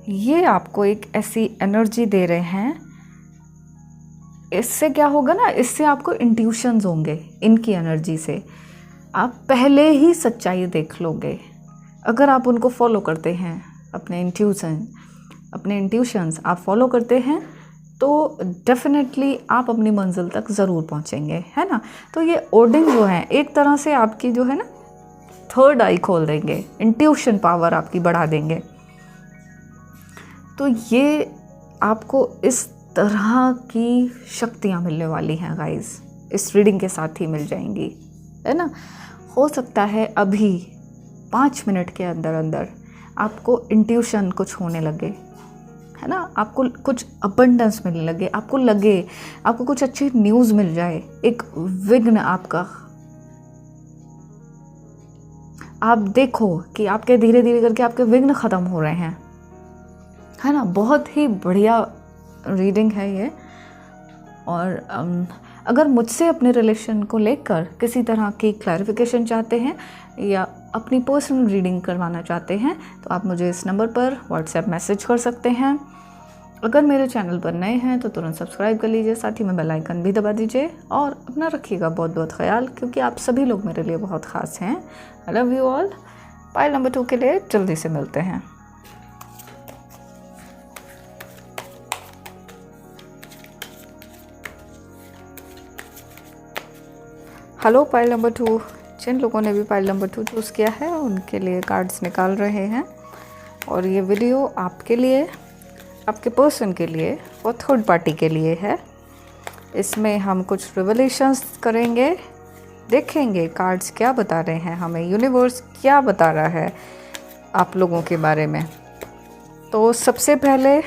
ये आपको एक ऐसी एनर्जी दे रहे हैं, इससे क्या होगा ना, इससे आपको इंट्यूशंस होंगे। इनकी एनर्जी से आप पहले ही सच्चाई देख लोगे। अगर आप उनको फॉलो करते हैं, अपने इंट्यूशंस आप फॉलो करते हैं, तो डेफिनेटली आप अपनी मंजिल तक ज़रूर पहुंचेंगे, है ना। तो ये ओडिन जो है, एक तरह से आपकी जो है ना थर्ड आई खोल देंगे, इंट्यूशन पावर आपकी बढ़ा देंगे। तो ये आपको इस तरह की शक्तियाँ मिलने वाली हैं गाइस, इस रीडिंग के साथ ही मिल जाएंगी, है ना। हो सकता है अभी 5 मिनट के अंदर अंदर आपको इंट्यूशन कुछ होने लगे, है ना, आपको कुछ अबंडेंस मिलने लगे, आपको लगे आपको कुछ अच्छी न्यूज़ मिल जाए, एक विघ्न आपका, आप देखो कि आपके धीरे धीरे करके आपके विघ्न ख़त्म हो रहे हैं, है ना। बहुत ही बढ़िया रीडिंग है ये। और अगर मुझसे अपने रिलेशन को लेकर किसी तरह की क्लैरिफिकेशन चाहते हैं या अपनी पर्सनल रीडिंग करवाना चाहते हैं, तो आप मुझे इस नंबर पर व्हाट्सएप मैसेज कर सकते हैं। अगर मेरे चैनल पर नए हैं तो तुरंत सब्सक्राइब कर लीजिए, साथ ही में बेल आइकन भी दबा दीजिए, और अपना रखिएगा बहुत बहुत ख्याल, क्योंकि आप सभी लोग मेरे लिए बहुत ख़ास हैं। I love you all. Pile number 2 के लिए जल्दी से मिलते हैं। हेलो पाइल नंबर 2, जिन लोगों ने भी पाइल नंबर 2 चूज़ किया है उनके लिए कार्ड्स निकाल रहे हैं, और ये वीडियो आपके लिए, आपके पर्सन के लिए फॉर थर्ड पार्टी के लिए है। इसमें हम कुछ रिवलेशंस करेंगे, देखेंगे कार्ड्स क्या बता रहे हैं हमें, यूनिवर्स क्या बता रहा है आप लोगों के बारे में। तो सबसे पहले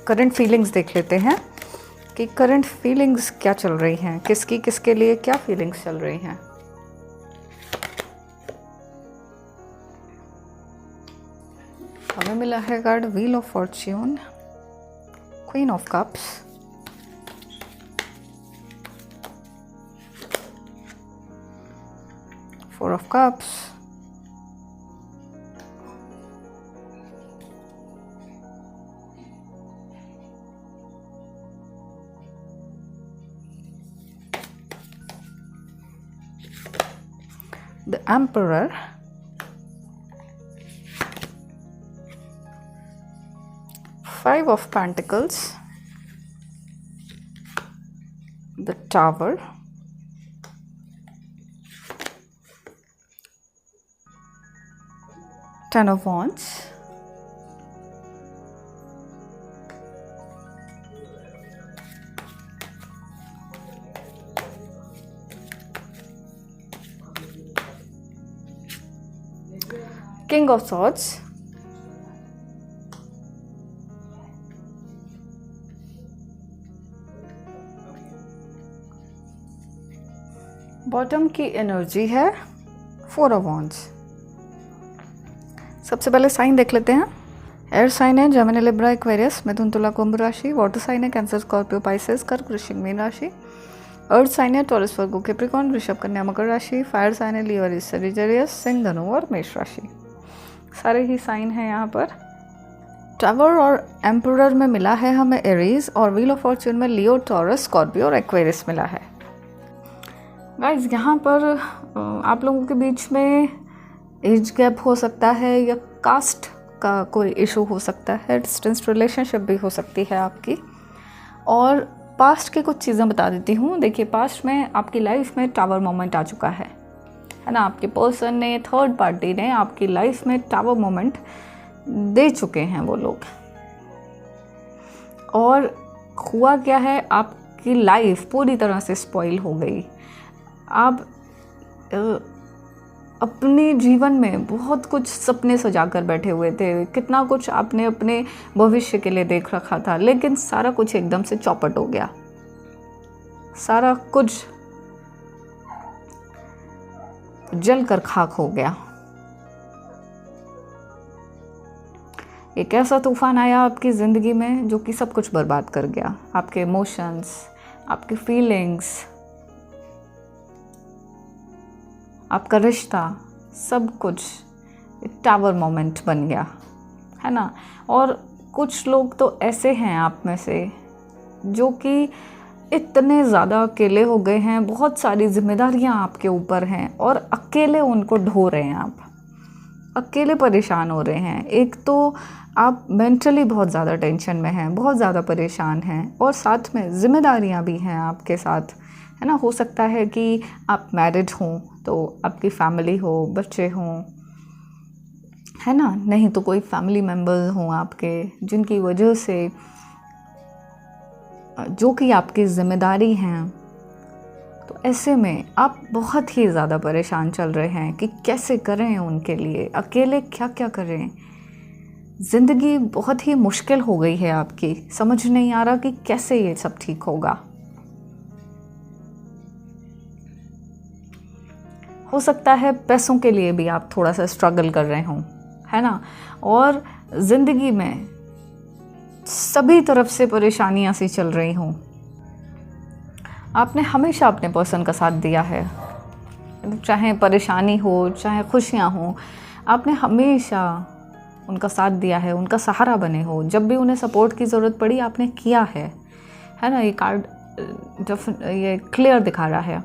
करंट फीलिंग्स देख लेते हैं कि करंट फीलिंग्स क्या चल रही हैं, किसकी किसके लिए क्या फीलिंग्स चल रही हैं। हमें मिला है card wheel of Fortune, queen of cups, four of cups, the Emperor, Five of Pentacles, the Tower, Ten of Wands, King of Swords, bottom की एनर्जी है फोर ऑफ वॉन्ड्स। सबसे पहले साइन देख लेते हैं। एयर साइन है Gemini, Libra, Aquarius, मिथुन, तुला, कुंभ राशि। वाटर साइन है कैंसर, स्कॉर्पियो, पाइसेस, कर्क, वृश्चिक, मीन राशि। अर्थ साइन है टॉरस, वर्गो, कैप्रिकॉर्न, वृषभ, कन्या, मकर राशि। फायर साइन है लियो, एरीज, सजिटेरियस, सिंह, धनु और मेष राशि। सारे ही साइन हैं यहाँ पर। टावर और एम्परर में मिला है हमें एरीज, और व्हील ऑफ फॉर्च्यून में लियो, टॉरस, स्कॉर्पियो और एक्वेरियस मिला है। गाइज यहाँ पर आप लोगों के बीच में एज गैप हो सकता है या कास्ट का कोई इशू हो सकता है, डिस्टेंस रिलेशनशिप भी हो सकती है आपकी। और पास्ट की कुछ चीज़ें बता देती हूँ। देखिए, पास्ट में आपकी लाइफ में टावर मोमेंट आ चुका है ना। आपके पर्सन ने, थर्ड पार्टी ने आपकी लाइफ में टावर मोमेंट दे चुके हैं वो लोग। और हुआ क्या है, आपकी लाइफ पूरी तरह से स्पॉइल हो गई। आप अपने जीवन में बहुत कुछ सपने सजा कर बैठे हुए थे, कितना कुछ आपने अपने भविष्य के लिए देख रखा था, लेकिन सारा कुछ एकदम से चौपट हो गया। सारा कुछ जल कर खाक हो गया। एक ऐसा तूफान आया आपकी ज़िंदगी में जो कि सब कुछ बर्बाद कर गया। आपके इमोशंस, आपकी फीलिंग्स, आपका रिश्ता, सब कुछ एक टावर मोमेंट बन गया है ना। और कुछ लोग तो ऐसे हैं आप में से जो कि इतने ज़्यादा अकेले हो गए हैं, बहुत सारी जिम्मेदारियां आपके ऊपर हैं और अकेले उनको ढो रहे हैं। आप अकेले परेशान हो रहे हैं। एक तो आप मेंटली बहुत ज़्यादा टेंशन में हैं, बहुत ज़्यादा परेशान हैं, और साथ में जिम्मेदारियां भी हैं आपके साथ, है ना। हो सकता है कि आप मैरिड हों तो आपकी फैमिली हो, बच्चे हों, है ना। नहीं तो कोई फैमिली मेम्बर हों आपके, जिनकी वजह से जो कि आपकी ज़िम्मेदारी हैं। तो ऐसे में आप बहुत ही ज़्यादा परेशान चल रहे हैं कि कैसे करें उनके लिए, अकेले क्या क्या करें। ज़िंदगी बहुत ही मुश्किल हो गई है आपकी, समझ नहीं आ रहा कि कैसे ये सब ठीक होगा। हो सकता है पैसों के लिए भी आप थोड़ा सा स्ट्रगल कर रहे हों, है ना। और ज़िंदगी में सभी तरफ से परेशानियां सी चल रही हों। आपने हमेशा अपने पर्सन का साथ दिया है, चाहे परेशानी हो चाहे खुशियां हो, आपने हमेशा उनका साथ दिया है, उनका सहारा बने हो। जब भी उन्हें सपोर्ट की ज़रूरत पड़ी आपने किया है ना। ये कार्ड जब ये क्लियर दिखा रहा है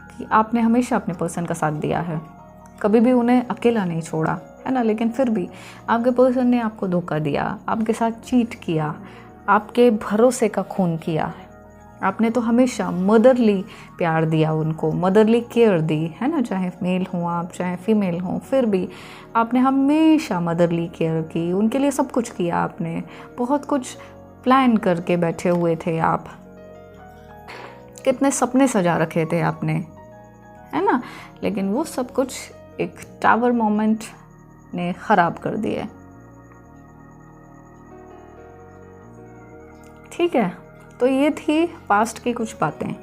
कि आपने हमेशा अपने पर्सन का साथ दिया है, कभी भी उन्हें अकेला नहीं छोड़ा, है ना। लेकिन फिर भी आपके पर्सन ने आपको धोखा दिया, आपके साथ चीट किया, आपके भरोसे का खून किया। आपने तो हमेशा मदरली प्यार दिया उनको, मदरली केयर दी, है ना। चाहे मेल हो आप, चाहे फीमेल हो, फिर भी आपने हमेशा मदरली केयर की, उनके लिए सब कुछ किया आपने, बहुत कुछ प्लान करके बैठे हुए थे आप, कितने सपने सजा रखे थे आपने, है ना, लेकिन वो सब कुछ एक टावर मोमेंट ने ख़राब कर दिया। ठीक है, तो ये थी पास्ट की कुछ बातें।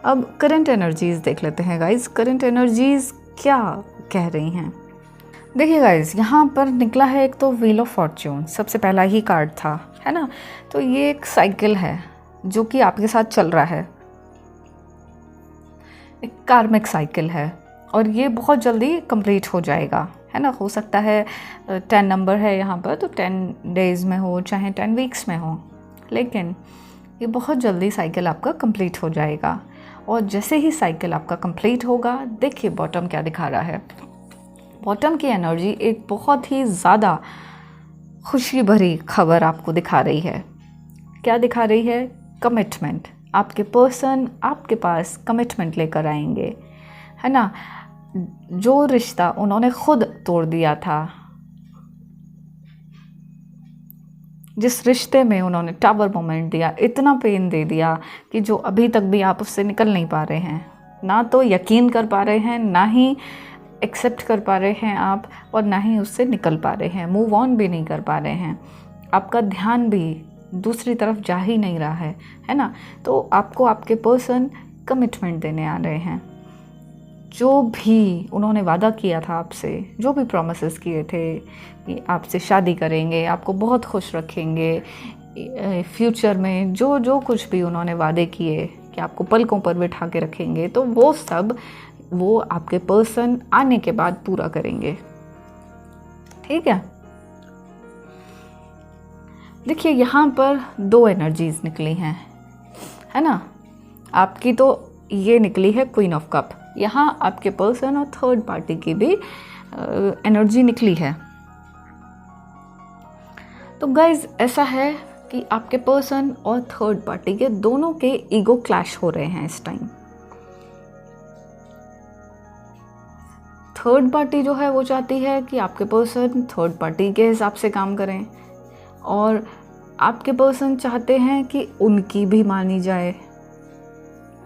अब करंट एनर्जीज़ देख लेते हैं गाइज। करंट एनर्जीज़ क्या कह रही हैं? देखिए गाइज, यहाँ पर निकला है एक तो व्हील ऑफ फॉर्च्यून, सबसे पहला ही कार्ड था, है ना। तो ये एक साइकिल है जो कि आपके साथ चल रहा है, एक कार्मिक साइकिल है, और ये बहुत जल्दी कंप्लीट हो जाएगा, है ना। हो सकता है 10 नंबर है यहाँ पर, तो 10 डेज़ में हो चाहे 10 वीक्स में हो, लेकिन ये बहुत जल्दी साइकिल आपका कंप्लीट हो जाएगा। और जैसे ही साइकिल आपका कंप्लीट होगा, देखिए बॉटम क्या दिखा रहा है। बॉटम की एनर्जी एक बहुत ही ज़्यादा खुशी भरी खबर आपको दिखा रही है। क्या दिखा रही है? कमिटमेंट। आपके पर्सन आपके पास कमिटमेंट लेकर आएंगे, है ना। जो रिश्ता उन्होंने खुद तोड़ दिया था, जिस रिश्ते में उन्होंने टावर मोमेंट दिया, इतना पेन दे दिया कि जो अभी तक भी आप उससे निकल नहीं पा रहे हैं, ना तो यकीन कर पा रहे हैं, ना ही एक्सेप्ट कर पा रहे हैं आप, और ना ही उससे निकल पा रहे हैं, मूव ऑन भी नहीं कर पा रहे हैं। आपका ध्यान भी दूसरी तरफ जा ही नहीं रहा है ना। तो आपको आपके पर्सन कमिटमेंट देने आ रहे हैं। जो भी उन्होंने वादा किया था आपसे, जो भी प्रॉमिसेस किए थे कि आपसे शादी करेंगे, आपको बहुत खुश रखेंगे, फ्यूचर में जो जो कुछ भी उन्होंने वादे किए कि आपको पलकों पर बिठा के रखेंगे, तो वो सब वो आपके पर्सन आने के बाद पूरा करेंगे। ठीक है, देखिए यहाँ पर 2 एनर्जीज निकली हैं, है ना। आपकी तो ये निकली है क्वीन ऑफ कप, यहाँ आपके पर्सन और थर्ड पार्टी की भी एनर्जी निकली है। तो गाइज ऐसा है कि आपके पर्सन और थर्ड पार्टी के दोनों के ईगो क्लैश हो रहे हैं इस टाइम। थर्ड पार्टी जो है वो चाहती है कि आपके पर्सन थर्ड पार्टी के हिसाब से काम करें, और आपके पर्सन चाहते हैं कि उनकी भी मानी जाए।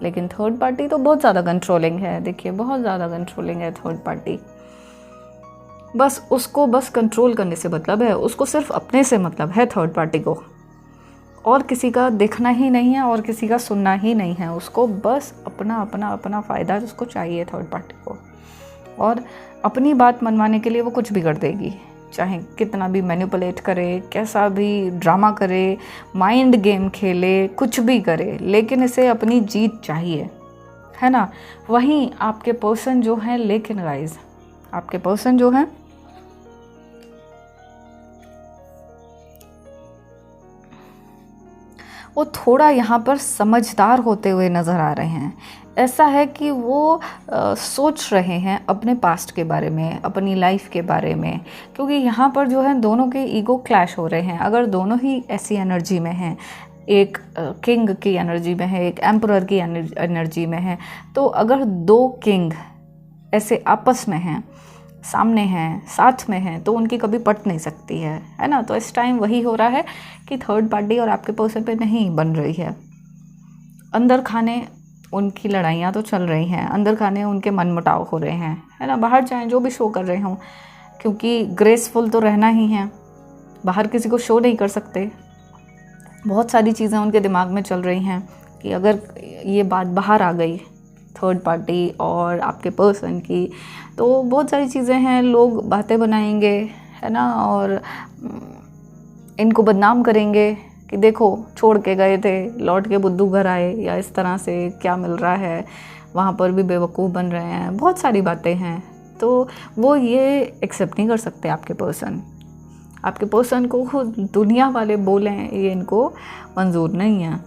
लेकिन थर्ड पार्टी तो बहुत ज़्यादा कंट्रोलिंग है, देखिए बहुत ज़्यादा कंट्रोलिंग है थर्ड पार्टी। बस उसको बस कंट्रोल करने से मतलब है, उसको सिर्फ अपने से मतलब है थर्ड पार्टी को, और किसी का देखना ही नहीं है और किसी का सुनना ही नहीं है। उसको बस अपना अपना अपना फ़ायदा उसको चाहिए थर्ड पार्टी को, और अपनी बात मनवाने के लिए वो कुछ भी कर देगी, चाहे कितना भी मैनिपुलेट करे, कैसा भी ड्रामा करे, माइंड गेम खेले, कुछ भी करे, लेकिन इसे अपनी जीत चाहिए, है ना। वहीं आपके पर्सन जो हैं, लेकिन गाइस आपके पर्सन जो हैं वो थोड़ा यहाँ पर समझदार होते हुए नज़र आ रहे हैं। ऐसा है कि वो सोच रहे हैं अपने पास्ट के बारे में, अपनी लाइफ के बारे में, क्योंकि यहाँ पर जो है दोनों के ईगो क्लैश हो रहे हैं। अगर दोनों ही ऐसी एनर्जी में हैं, एक किंग की एनर्जी में है, एक एम्परर की एनर्जी में है, तो अगर 2 किंग ऐसे आपस में हैं, सामने हैं, साथ में हैं, तो उनकी कभी पट नहीं सकती है ना। तो इस टाइम वही हो रहा है कि थर्ड पार्टी और आपके पर्सन पे नहीं बन रही है। अंदर खाने उनकी लड़ाइयाँ तो चल रही हैं, अंदर खाने उनके मनमुटाव हो रहे हैं, है ना। बाहर चाहे जो भी शो कर रहे हों, क्योंकि ग्रेसफुल तो रहना ही है, बाहर किसी को शो नहीं कर सकते। बहुत सारी चीज़ें उनके दिमाग में चल रही हैं कि अगर ये बात बाहर आ गई थर्ड पार्टी और आपके पर्सन की, तो बहुत सारी चीज़ें हैं, लोग बातें बनाएंगे, है ना, और इनको बदनाम करेंगे कि देखो छोड़ के गए थे, लौट के बुद्धू घर आए, या इस तरह से क्या मिल रहा है, वहाँ पर भी बेवकूफ़ बन रहे हैं, बहुत सारी बातें हैं। तो वो ये एक्सेप्ट नहीं कर सकते आपके पर्सन। आपके पर्सन को खुद दुनिया वाले बोलें, ये इनको मंजूर नहीं है।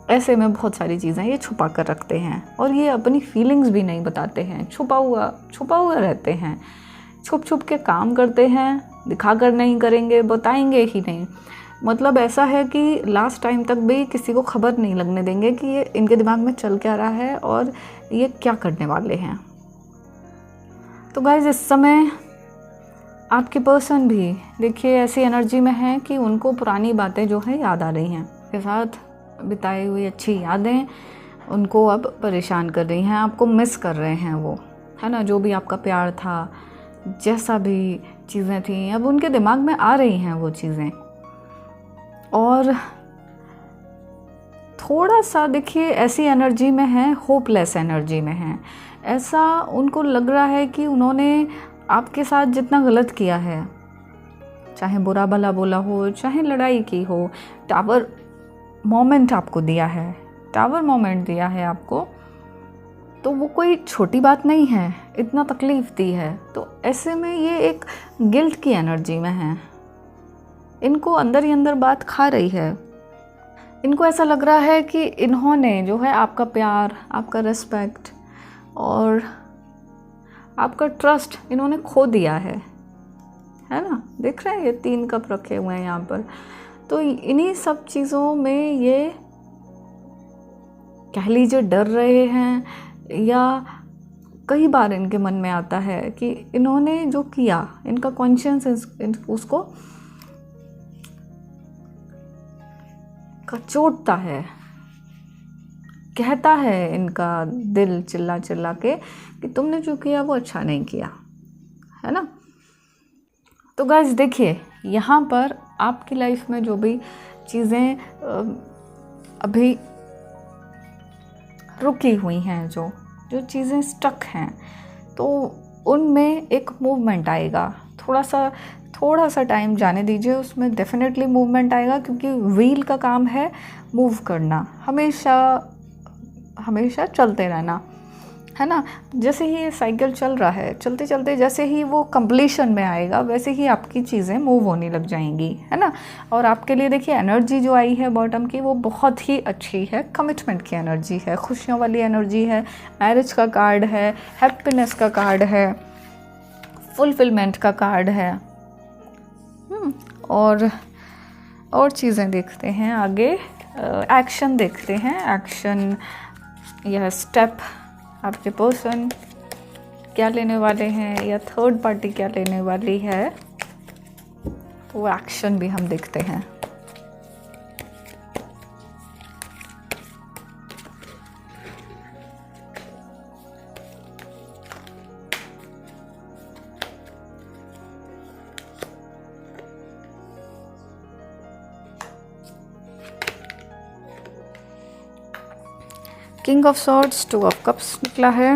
ऐसे में बहुत सारी चीज़ें ये छुपा कर रखते हैं, और ये अपनी फीलिंग्स भी नहीं बताते हैं, छुपा हुआ रहते हैं, छुप छुप के काम करते हैं, दिखा कर नहीं करेंगे, बताएंगे ही नहीं। मतलब ऐसा है कि लास्ट टाइम तक भी किसी को खबर नहीं लगने देंगे कि ये इनके दिमाग में चल क्या रहा है और ये क्या करने वाले हैं। तो गाइस इस समय आपके पर्सन भी देखिए ऐसी एनर्जी में है कि उनको पुरानी बातें जो है याद आ रही हैं, के साथ बिताई हुई अच्छी यादें उनको अब परेशान कर रही हैं, आपको मिस कर रहे हैं वो, है ना। जो भी आपका प्यार था, जैसा भी चीज़ें थी, अब उनके दिमाग में आ रही हैं वो चीज़ें। और थोड़ा सा देखिए ऐसी एनर्जी में है, होपलेस एनर्जी में है। ऐसा उनको लग रहा है कि उन्होंने आपके साथ जितना गलत किया है, चाहे बुरा भला बोला हो, चाहे लड़ाई की हो, टावर मोमेंट आपको दिया है, टावर मोमेंट दिया है आपको, तो वो कोई छोटी बात नहीं है, इतना तकलीफ़ दी है। तो ऐसे में ये एक गिल्ट की एनर्जी में है, इनको अंदर ही अंदर बात खा रही है। इनको ऐसा लग रहा है कि इन्होंने जो है आपका प्यार, आपका रिस्पेक्ट और आपका ट्रस्ट इन्होंने खो दिया है ना। देख रहे हैं ये 3 कप रखे हुए हैं यहाँ पर। तो इन्हीं सब चीज़ों में ये कह लीजिए डर रहे हैं, या कई बार इनके मन में आता है कि इन्होंने जो किया, इनका कॉन्शियस उसको कचोटता है, कहता है इनका दिल चिल्ला चिल्ला के कि तुमने जो किया वो अच्छा नहीं किया, है ना। तो गाइस देखिए यहाँ पर आपकी लाइफ में जो भी चीज़ें अभी रुकी हुई हैं, जो चीज़ें स्टक हैं, तो उनमें एक मूवमेंट आएगा। थोड़ा सा टाइम जाने दीजिए, उसमें डेफिनेटली मूवमेंट आएगा, क्योंकि व्हील का काम है मूव करना, हमेशा चलते रहना, है ना। जैसे ही ये साइकिल चल रहा है, चलते चलते जैसे ही वो कंप्लीशन में आएगा, वैसे ही आपकी चीज़ें मूव होने लग जाएंगी, है ना। और आपके लिए देखिए एनर्जी जो आई है बॉटम की, वो बहुत ही अच्छी है, कमिटमेंट की एनर्जी है, खुशियों वाली एनर्जी है, मैरिज का कार्ड है, हैप्पीनेस का कार्ड है, फुलफिलमेंट का कार्ड है। और चीज़ें देखते हैं आगे, एक्शन देखते हैं। एक्शन या स्टेप आपके पर्सन क्या लेने वाले हैं, या थर्ड पार्टी क्या लेने वाली है, तो वो एक्शन भी हम देखते हैं। King of swords, 2 of cups निकला है।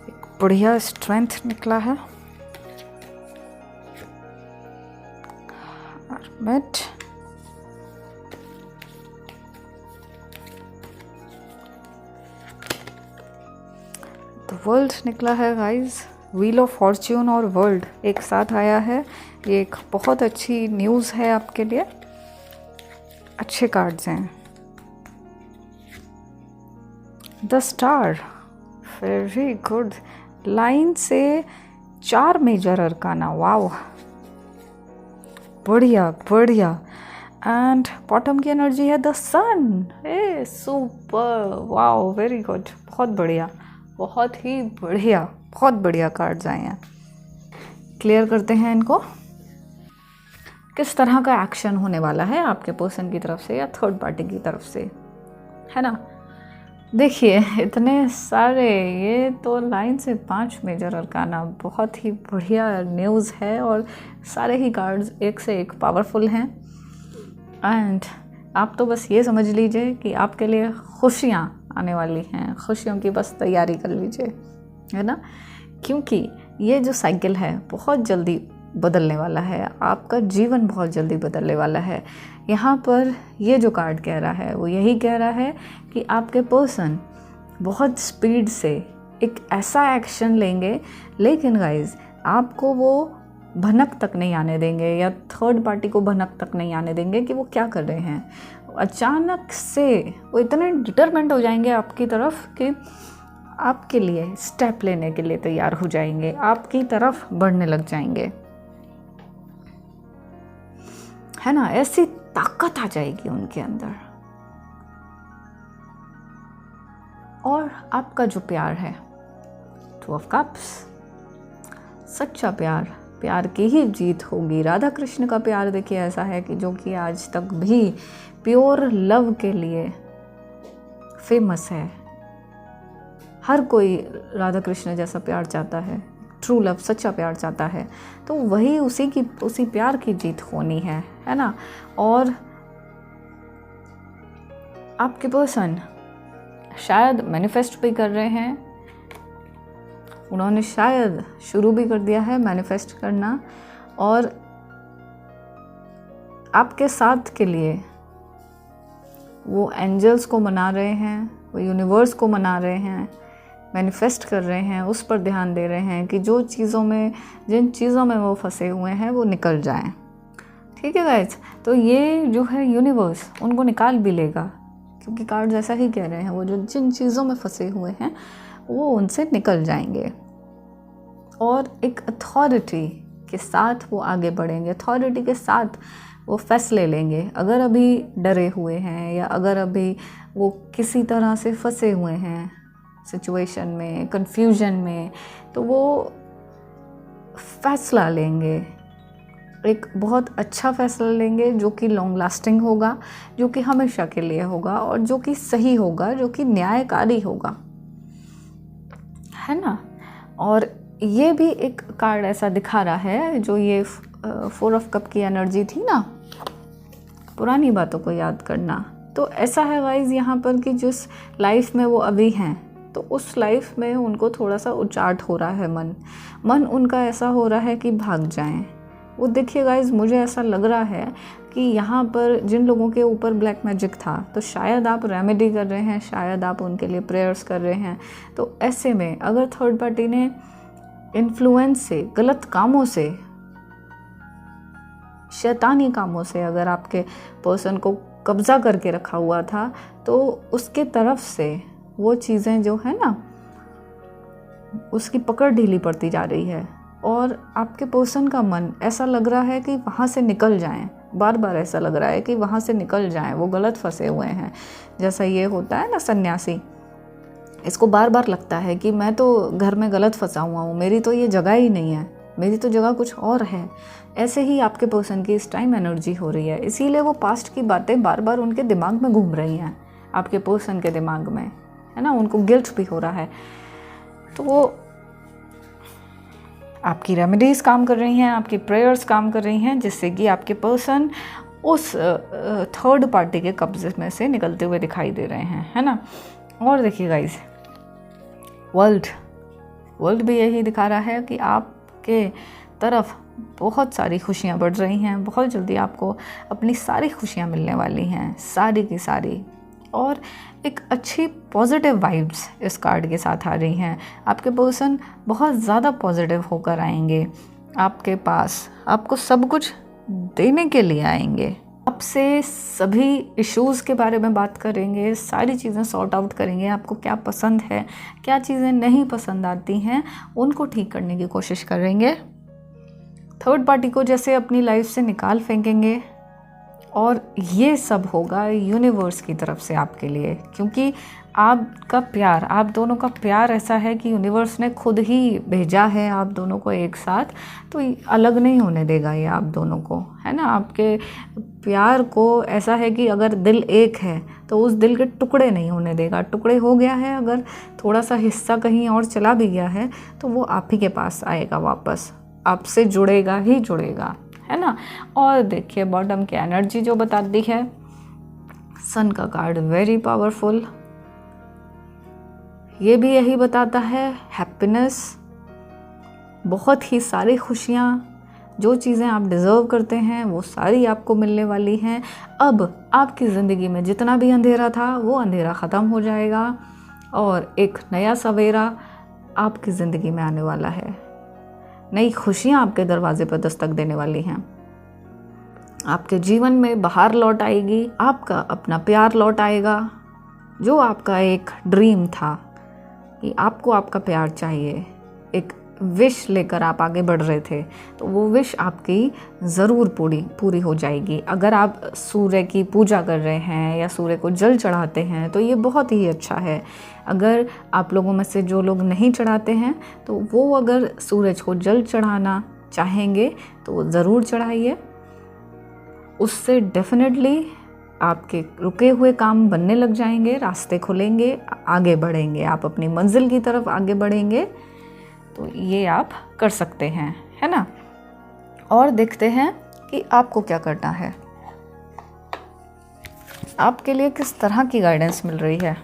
एक बढ़िया स्ट्रेंथ निकला है। हर्मिट, द वर्ल्ड निकला है गाइस। व्हील ऑफ फॉर्च्यून और वर्ल्ड एक साथ आया है, ये एक बहुत अच्छी न्यूज़ है आपके लिए, अच्छे कार्ड्स हैं। The star, very good. Line से 4 मेजर अरकाना, वाओ, बढ़िया बढ़िया। एंड बॉटम की एनर्जी है the sun, a super, wow, very good, बहुत बढ़िया, बहुत ही बढ़िया, बहुत बढ़िया कार्ड्स आए हैं। क्लियर करते हैं इनको, किस तरह का एक्शन होने वाला है आपके पर्सन की तरफ से या थर्ड पार्टी की तरफ से, है ना। देखिए इतने सारे, ये तो लाइन से 5 मेजर अरकाना, बहुत ही बढ़िया न्यूज़ है, और सारे ही कार्ड्स एक से एक पावरफुल हैं। एंड आप तो बस ये समझ लीजिए कि आपके लिए खुशियाँ आने वाली हैं, खुशियों की बस तैयारी कर लीजिए, है ना। क्योंकि ये जो साइकिल है बहुत जल्दी बदलने वाला है, आपका जीवन बहुत जल्दी बदलने वाला है। यहाँ पर ये जो कार्ड कह रहा है वो यही कह रहा है कि आपके पर्सन बहुत स्पीड से एक ऐसा एक्शन लेंगे, लेकिन गाइज आपको वो भनक तक नहीं आने देंगे, या थर्ड पार्टी को भनक तक नहीं आने देंगे कि वो क्या कर रहे हैं। अचानक से वो इतने डिटरमेंट हो जाएंगे आपकी तरफ कि आपके लिए स्टेप लेने के लिए तैयार हो जाएंगे, आपकी तरफ बढ़ने लग जाएंगे, है ना। ऐसी ताकत आ जाएगी उनके अंदर। और आपका जो प्यार है, 2 ऑफ कप्स, सच्चा प्यार, प्यार की ही जीत होगी। राधा कृष्ण का प्यार देखिए ऐसा है कि जो कि आज तक भी प्योर लव के लिए फेमस है। हर कोई राधा कृष्ण जैसा प्यार चाहता है, ट्रू लव, सच्चा प्यार चाहता है। तो वही उसी प्यार की जीत होनी है ना। और आपके पर्सन शायद मैनिफेस्ट भी कर रहे हैं, उन्होंने शायद शुरू भी कर दिया है मैनिफेस्ट करना, और आपके साथ के लिए वो एंजल्स को मना रहे हैं, वो यूनिवर्स को मना रहे हैं, मैनिफेस्ट कर रहे हैं, उस पर ध्यान दे रहे हैं कि जिन चीज़ों में वो फंसे हुए हैं वो निकल जाएं। ठीक है गाइस, तो ये जो है यूनिवर्स उनको निकाल भी लेगा, क्योंकि कार्ड्स ऐसा ही कह रहे हैं, वो जो जिन चीज़ों में फंसे हुए हैं वो उनसे निकल जाएंगे और एक अथॉरिटी के साथ वो आगे बढ़ेंगे, अथॉरिटी के साथ वो फैसले लेंगे। अगर अभी डरे हुए हैं या अगर अभी वो किसी तरह से फंसे हुए हैं सिचुएशन में, कंफ्यूजन में, तो वो फैसला लेंगे, एक बहुत अच्छा फैसला लेंगे जो कि लॉन्ग लास्टिंग होगा, जो कि हमेशा के लिए होगा और जो कि सही होगा, जो कि न्यायकारी होगा, है ना। और ये भी एक कार्ड ऐसा दिखा रहा है, जो ये 4 ऑफ कप की एनर्जी थी ना, पुरानी बातों को याद करना। तो ऐसा है गाइस यहाँ पर कि जिस लाइफ में वो अभी हैं, तो उस लाइफ में उनको थोड़ा सा उचाट हो रहा है, मन उनका ऐसा हो रहा है कि भाग जाएं। वो देखिए गाइस, मुझे ऐसा लग रहा है कि यहाँ पर जिन लोगों के ऊपर ब्लैक मैजिक था, तो शायद आप रेमेडी कर रहे हैं, शायद आप उनके लिए प्रेयर्स कर रहे हैं। तो ऐसे में अगर थर्ड पार्टी ने इन्फ्लुएंस से, गलत कामों से, शैतानी कामों से अगर आपके पर्सन को कब्जा करके रखा हुआ था, तो उसके तरफ से वो चीज़ें जो है ना, उसकी पकड़ ढीली पड़ती जा रही है और आपके पर्सन का मन ऐसा लग रहा है कि वहाँ से निकल जाएं, बार बार ऐसा लग रहा है कि वहाँ से निकल जाएं, वो गलत फंसे हुए हैं। जैसा ये होता है ना सन्यासी, इसको बार बार लगता है कि मैं तो घर में गलत फंसा हुआ हूँ, मेरी तो ये जगह ही नहीं है, मेरी तो जगह कुछ और है। ऐसे ही आपके पर्सन की इस टाइम एनर्जी हो रही है, इसीलिए वो पास्ट की बातें बार बार उनके दिमाग में घूम रही हैं, आपके पर्सन के दिमाग में, है ना। उनको गिल्ट भी हो रहा है, तो वो आपकी रेमेडीज़ काम कर रही हैं, आपकी प्रेयर्स काम कर रही हैं, जिससे कि आपके पर्सन उस थर्ड पार्टी के कब्जे में से निकलते हुए दिखाई दे रहे हैं, है ना। और देखिए गाइस, वर्ल्ड भी यही दिखा रहा है कि आपके तरफ बहुत सारी खुशियाँ बढ़ रही हैं, बहुत जल्दी आपको अपनी सारी खुशियाँ मिलने वाली हैं, सारी की सारी। और एक अच्छी पॉजिटिव वाइब्स इस कार्ड के साथ आ रही हैं। आपके पर्सन बहुत ज़्यादा पॉजिटिव होकर आएंगे आपके पास, आपको सब कुछ देने के लिए आएंगे, आपसे सभी इश्यूज़ के बारे में बात करेंगे, सारी चीज़ें सॉर्ट आउट करेंगे, आपको क्या पसंद है, क्या चीज़ें नहीं पसंद आती हैं, उनको ठीक करने की कोशिश करेंगे। थर्ड पार्टी को जैसे अपनी लाइफ से निकाल फेंकेंगे, और ये सब होगा यूनिवर्स की तरफ से आपके लिए, क्योंकि आपका प्यार, आप दोनों का प्यार ऐसा है कि यूनिवर्स ने खुद ही भेजा है आप दोनों को एक साथ, तो अलग नहीं होने देगा ये आप दोनों को, है ना। आपके प्यार को ऐसा है कि अगर दिल एक है तो उस दिल के टुकड़े नहीं होने देगा। टुकड़े हो गया है, अगर थोड़ा सा हिस्सा कहीं और चला भी गया है, तो वो आप ही के पास आएगा वापस, आपसे जुड़ेगा ही जुड़ेगा, है ना। और देखिए बॉटम की एनर्जी जो बताती है, सन का कार्ड वेरी पावरफुल, ये भी यही बताता है हैप्पीनेस, बहुत ही सारी खुशियाँ, जो चीज़ें आप डिज़र्व करते हैं वो सारी आपको मिलने वाली हैं। अब आपकी ज़िंदगी में जितना भी अंधेरा था वो अंधेरा ख़त्म हो जाएगा और एक नया सवेरा आपकी ज़िंदगी में आने वाला है। नई खुशियाँ आपके दरवाजे पर दस्तक देने वाली हैं, आपके जीवन में बाहर लौट आएगी, आपका अपना प्यार लौट आएगा, जो आपका एक ड्रीम था कि आपको आपका प्यार चाहिए, एक विश लेकर आप आगे बढ़ रहे थे, तो वो विश आपकी ज़रूर पूरी हो जाएगी। अगर आप सूर्य की पूजा कर रहे हैं या सूर्य को जल चढ़ाते हैं तो ये बहुत ही अच्छा है। अगर आप लोगों में से जो लोग नहीं चढ़ाते हैं तो वो अगर सूरज को जल चढ़ाना चाहेंगे तो ज़रूर चढ़ाइए। उससे डेफिनेटली आपके रुके हुए काम बनने लग जाएंगे, रास्ते खुलेंगे, आगे बढ़ेंगे, आप अपनी मंजिल की तरफ आगे बढ़ेंगे। तो ये आप कर सकते हैं, है ना। और देखते हैं कि आपको क्या करना है, आपके लिए किस तरह की गाइडेंस मिल रही है।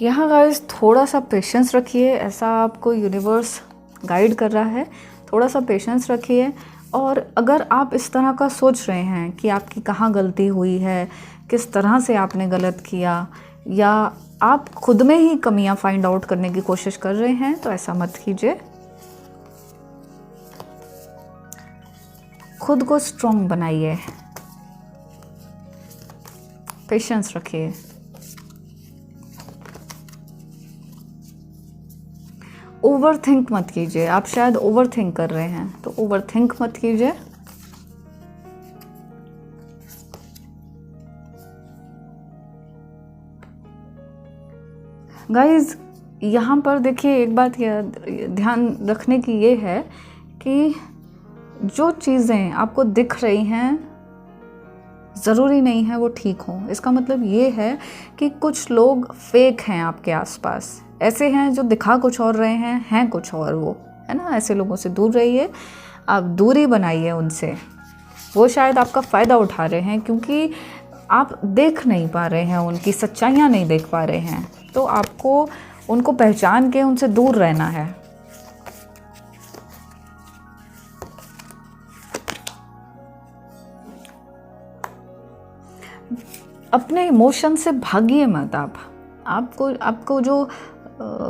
यहाँ गाइस थोड़ा सा पेशेंस रखिए, ऐसा आपको यूनिवर्स गाइड कर रहा है। थोड़ा सा पेशेंस रखिए। और अगर आप इस तरह का सोच रहे हैं कि आपकी कहाँ गलती हुई है, किस तरह से आपने गलत किया, या आप खुद में ही कमियां फाइंड आउट करने की कोशिश कर रहे हैं, तो ऐसा मत कीजिए। खुद को स्ट्रॉन्ग बनाइए, पेशेंस रखिए। ओवर थिंक मत कीजिए। आप शायद ओवर थिंक कर रहे हैं, तो ओवर थिंक मत कीजिए। गाइज यहाँ पर देखिए, एक बात ध्यान रखने की ये है कि जो चीज़ें आपको दिख रही हैं ज़रूरी नहीं है वो ठीक हों। इसका मतलब ये है कि कुछ लोग फेक हैं आपके आसपास, ऐसे हैं जो दिखा कुछ और रहे हैं कुछ और वो, है ना। ऐसे लोगों से दूर रहिए, आप दूरी बनाइए उनसे। वो शायद आपका फ़ायदा उठा रहे हैं क्योंकि आप देख नहीं पा रहे हैं, उनकी सच्चाइयाँ नहीं देख पा रहे हैं, तो आपको उनको पहचान के उनसे दूर रहना है। अपने इमोशन से भागिए मत। आपको जो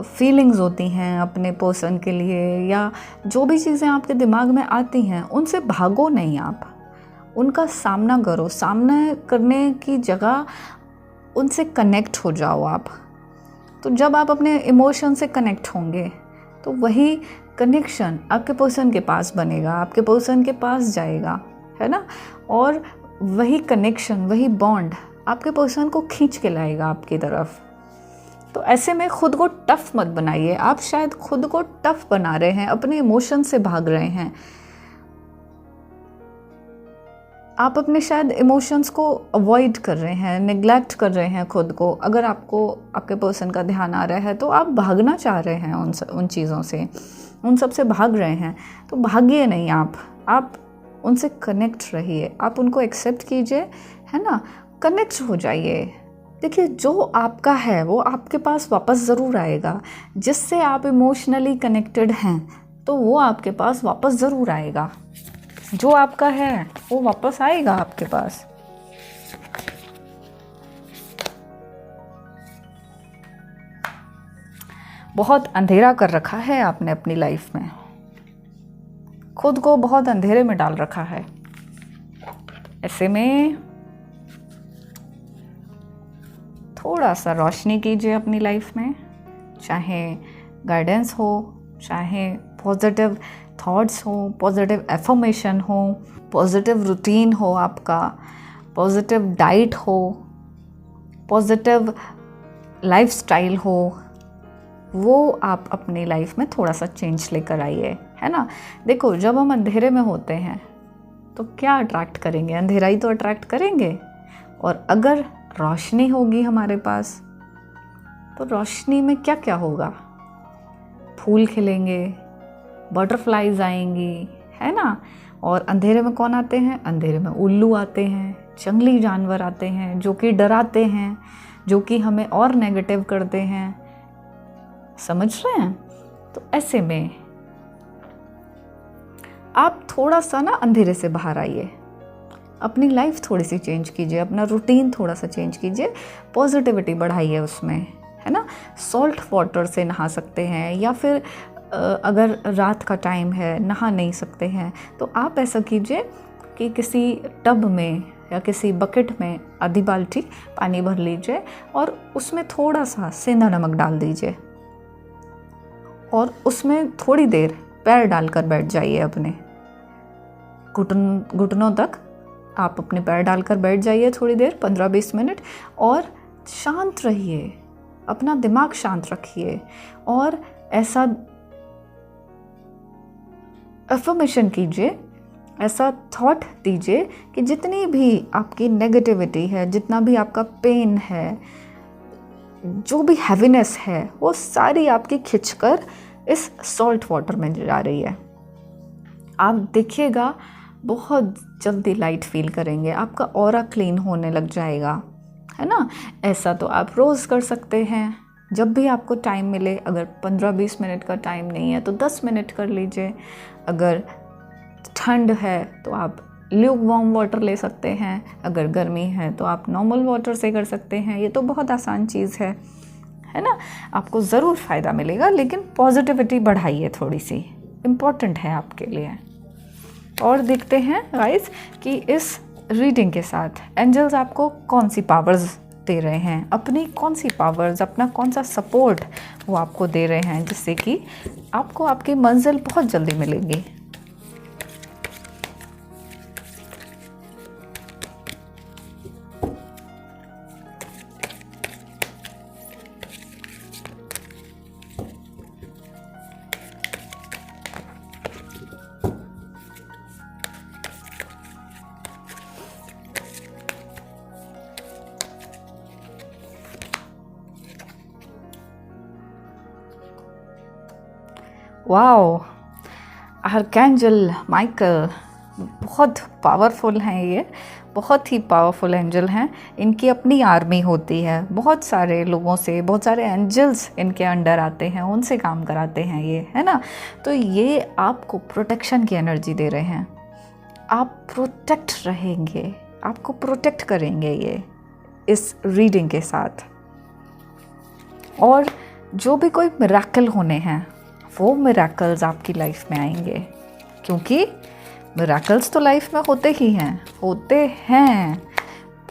फीलिंग्स होती हैं अपने पर्सन के लिए, या जो भी चीज़ें आपके दिमाग में आती हैं, उनसे भागो नहीं। आप उनका सामना करो। सामना करने की जगह उनसे कनेक्ट हो जाओ आप। तो जब आप अपने इमोशन से कनेक्ट होंगे तो वही कनेक्शन आपके पर्सन के पास बनेगा, आपके पर्सन के पास जाएगा, है ना। और वही कनेक्शन, वही बॉन्ड आपके पर्सन को खींच के लाएगा आपकी तरफ। तो ऐसे में खुद को टफ मत बनाइए। आप शायद खुद को टफ बना रहे हैं, अपने इमोशन से भाग रहे हैं। आप अपने शायद इमोशंस को अवॉइड कर रहे हैं, नेग्लेक्ट कर रहे हैं खुद को। अगर आपको आपके पर्सन का ध्यान आ रहा है तो आप भागना चाह रहे हैं उन चीज़ों से, उन सब से भाग रहे हैं। तो भागिए नहीं आप उनसे कनेक्ट रहिए, आप उनको एक्सेप्ट कीजिए, है ना। कनेक्ट हो जाइए। देखिए, जो आपका है वो आपके पास वापस ज़रूर आएगा। जिससे आप इमोशनली कनेक्टेड हैं तो वो आपके पास वापस ज़रूर आएगा। जो आपका है वो वापस आएगा आपके पास। बहुत अंधेरा कर रखा है आपने अपनी लाइफ में, खुद को बहुत अंधेरे में डाल रखा है। ऐसे में थोड़ा सा रोशनी कीजिए अपनी लाइफ में, चाहे गाइडेंस हो, चाहे पॉजिटिव थॉट्स हो, पॉजिटिव एफर्मेशन हो, पॉजिटिव रूटीन हो, आपका पॉजिटिव डाइट हो, पॉजिटिव लाइफस्टाइल हो। वो आप अपनी लाइफ में थोड़ा सा चेंज लेकर आइए, है ना। देखो, जब हम अंधेरे में होते हैं तो क्या अट्रैक्ट करेंगे? अंधेरा ही तो अट्रैक्ट करेंगे। और अगर रोशनी होगी हमारे पास तो रोशनी में क्या क्या होगा? फूल खिलेंगे, बटरफ्लाइज आएंगी, है ना। और अंधेरे में कौन आते हैं? अंधेरे में उल्लू आते हैं, जंगली जानवर आते हैं जो कि डराते हैं, जो कि हमें और नेगेटिव करते हैं। समझ रहे हैं? तो ऐसे में आप थोड़ा सा ना अंधेरे से बाहर आइए, अपनी लाइफ थोड़ी सी चेंज कीजिए, अपना रूटीन थोड़ा सा चेंज कीजिए, पॉजिटिविटी बढ़ाइए उसमें, है ना। सॉल्ट वाटर से नहा सकते हैं, या फिर अगर रात का टाइम है, नहा नहीं सकते हैं, तो आप ऐसा कीजिए कि किसी टब में या किसी बकेट में आधी बाल्टी पानी भर लीजिए और उसमें थोड़ा सा सेंधा नमक डाल दीजिए और उसमें थोड़ी देर पैर डालकर बैठ जाइए। अपने घुटनों तक आप अपने पैर डालकर बैठ जाइए थोड़ी देर, 15-20 मिनट, और शांत रहिए, अपना दिमाग शांत रखिए और ऐसा अफर्मेशन कीजिए, ऐसा थॉट दीजिए कि जितनी भी आपकी नेगेटिविटी है, जितना भी आपका पेन है, जो भी हैवीनेस है, वो सारी आपकी खिंचकर इस सॉल्ट वाटर में जा रही है। आप देखिएगा बहुत जल्दी लाइट फील करेंगे, आपका ऑरा क्लीन होने लग जाएगा, है ना। ऐसा तो आप रोज़ कर सकते हैं, जब भी आपको टाइम मिले। अगर 15-20 मिनट का टाइम नहीं है तो 10 मिनट कर लीजिए। अगर ठंड है तो आप ल्यूक वार्म वाटर ले सकते हैं, अगर गर्मी है तो आप नॉर्मल वाटर से कर सकते हैं। ये तो बहुत आसान चीज़ है ना। आपको ज़रूर फ़ायदा मिलेगा, लेकिन पॉजिटिविटी बढ़ाइए, थोड़ी सी इम्पॉर्टेंट है आपके लिए। और देखते हैं गाइस कि इस रीडिंग के साथ एंजल्स आपको कौन सी पावर्स दे रहे हैं, अपनी कौन सी पावर्स, अपना कौन सा सपोर्ट वो आपको दे रहे हैं, जिससे कि आपको आपकी मंजिल बहुत जल्दी मिलेगी। वाओ, आर्कैंजल माइकल बहुत पावरफुल हैं, ये बहुत ही पावरफुल एंजल हैं। इनकी अपनी आर्मी होती है, बहुत सारे लोगों से, बहुत सारे एंजल्स इनके अंडर आते हैं, उनसे काम कराते हैं ये, है ना। तो ये आपको प्रोटेक्शन की एनर्जी दे रहे हैं, आप प्रोटेक्ट रहेंगे, आपको प्रोटेक्ट करेंगे ये इस रीडिंग के साथ। और जो भी कोई मिरेकल होने हैं, वो मिरेकल्स आपकी लाइफ में आएंगे, क्योंकि मिरेकल्स तो लाइफ में होते हैं।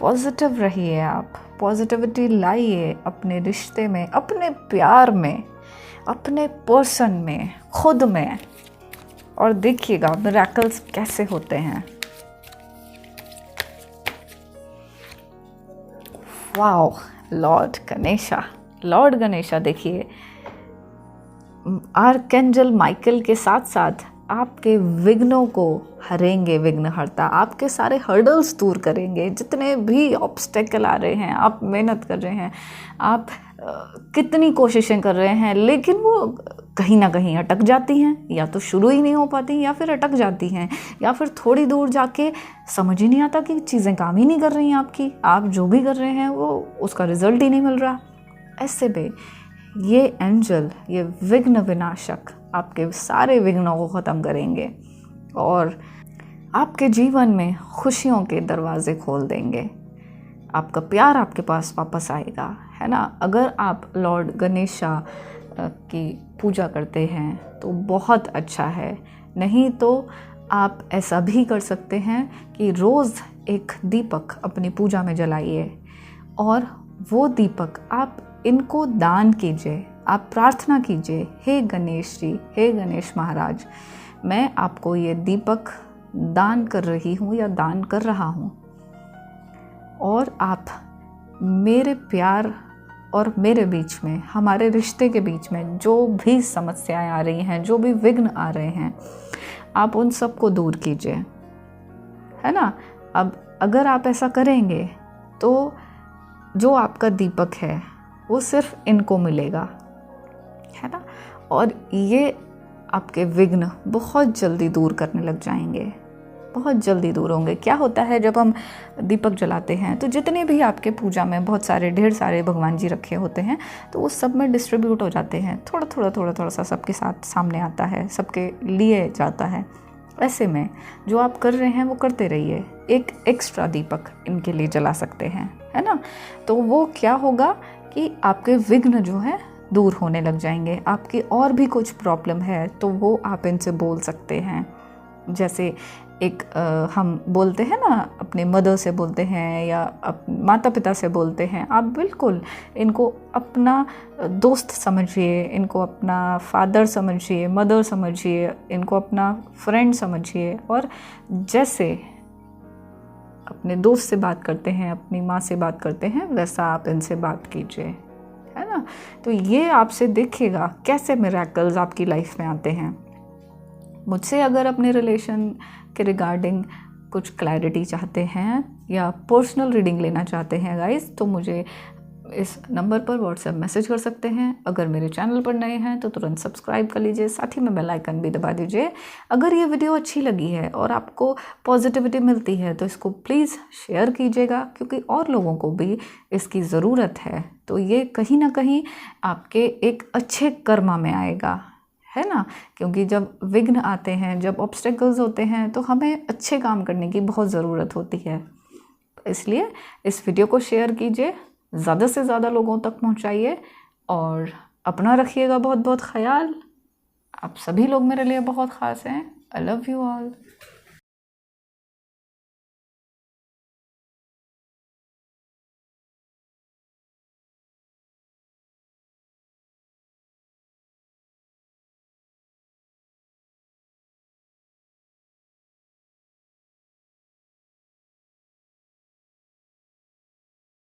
पॉजिटिव रहिए, आप पॉजिटिविटी लाइए अपने रिश्ते में, अपने प्यार में, अपने पर्सन में, खुद में, और देखिएगा मिरेकल्स कैसे होते हैं। वाओ, लॉर्ड गणेशा देखिए, आर्कैंजल माइकल के साथ साथ आपके विघ्नों को हरेंगे, विघ्नहर्ता आपके सारे हर्डल्स दूर करेंगे। जितने भी ऑब्स्टेकल आ रहे हैं, आप मेहनत कर रहे हैं, आप कितनी कोशिशें कर रहे हैं, लेकिन वो कहीं ना कहीं अटक जाती हैं, या तो शुरू ही नहीं हो पाती, या फिर अटक जाती हैं, या फिर थोड़ी दूर जाके समझ ही नहीं आता कि चीज़ें काम ही नहीं कर रही हैं आपकी, आप जो भी कर रहे हैं वो उसका रिजल्ट ही नहीं मिल रहा। ऐसे में ये एंजल, ये विघ्न विनाशक आपके सारे विघ्नों को ख़त्म करेंगे और आपके जीवन में खुशियों के दरवाजे खोल देंगे। आपका प्यार आपके पास वापस आएगा, है ना। अगर आप लॉर्ड गणेशा की पूजा करते हैं तो बहुत अच्छा है, नहीं तो आप ऐसा भी कर सकते हैं कि रोज़ एक दीपक अपनी पूजा में जलाइए और वो दीपक आप इनको दान कीजिए। आप प्रार्थना कीजिए, हे गणेश जी, हे गणेश महाराज, मैं आपको ये दीपक दान कर रही हूँ या दान कर रहा हूँ, और आप मेरे प्यार और मेरे बीच में, हमारे रिश्ते के बीच में जो भी समस्याएं आ रही हैं, जो भी विघ्न आ रहे हैं, आप उन सब को दूर कीजिए, है ना। अब अगर आप ऐसा करेंगे तो जो आपका दीपक है वो सिर्फ इनको मिलेगा, है ना, और ये आपके विघ्न बहुत जल्दी दूर करने लग जाएंगे, बहुत जल्दी दूर होंगे। क्या होता है जब हम दीपक जलाते हैं तो जितने भी आपके पूजा में बहुत सारे ढेर सारे भगवान जी रखे होते हैं तो वो सब में डिस्ट्रीब्यूट हो जाते हैं, थोड़ा सा सबके साथ सामने आता है, सबके लिए जाता है। ऐसे में जो आप कर रहे हैं वो करते रहिए, एक एक्स्ट्रा दीपक इनके लिए जला सकते हैं, है ना। तो वो क्या होगा कि आपके विघ्न जो है दूर होने लग जाएंगे। आपकी और भी कुछ प्रॉब्लम है तो वो आप इनसे बोल सकते हैं। जैसे एक हम बोलते हैं ना, अपने मदर से बोलते हैं या माता पिता से बोलते हैं, आप बिल्कुल इनको अपना दोस्त समझिए, इनको अपना फादर समझिए, मदर समझिए, इनको अपना फ्रेंड समझिए। और जैसे अपने दोस्त से बात करते हैं, अपनी माँ से बात करते हैं, वैसा आप इनसे बात कीजिए, है ना। तो ये आपसे देखिएगा कैसे मिरेकल्स आपकी लाइफ में आते हैं। मुझसे अगर अपने रिलेशन के रिगार्डिंग कुछ क्लैरिटी चाहते हैं या पर्सनल रीडिंग लेना चाहते हैं गाइस, तो मुझे इस नंबर पर व्हाट्सएप मैसेज कर सकते हैं। अगर मेरे चैनल पर नए हैं तो तुरंत सब्सक्राइब कर लीजिए, साथ ही में बेल आइकन भी दबा दीजिए। अगर ये वीडियो अच्छी लगी है और आपको पॉजिटिविटी मिलती है तो इसको प्लीज़ शेयर कीजिएगा, क्योंकि और लोगों को भी इसकी ज़रूरत है। तो ये कहीं ना कहीं आपके एक अच्छे कर्मा में आएगा, है ना। क्योंकि जब विघ्न आते हैं, जब ऑब्स्टेकल्स होते हैं, तो हमें अच्छे काम करने की बहुत ज़रूरत होती है। इसलिए इस वीडियो को शेयर कीजिए, ज़्यादा से ज़्यादा लोगों तक पहुंचाइए और अपना रखिएगा बहुत बहुत ख्याल। आप सभी लोग मेरे लिए बहुत ख़ास हैं। I love you all.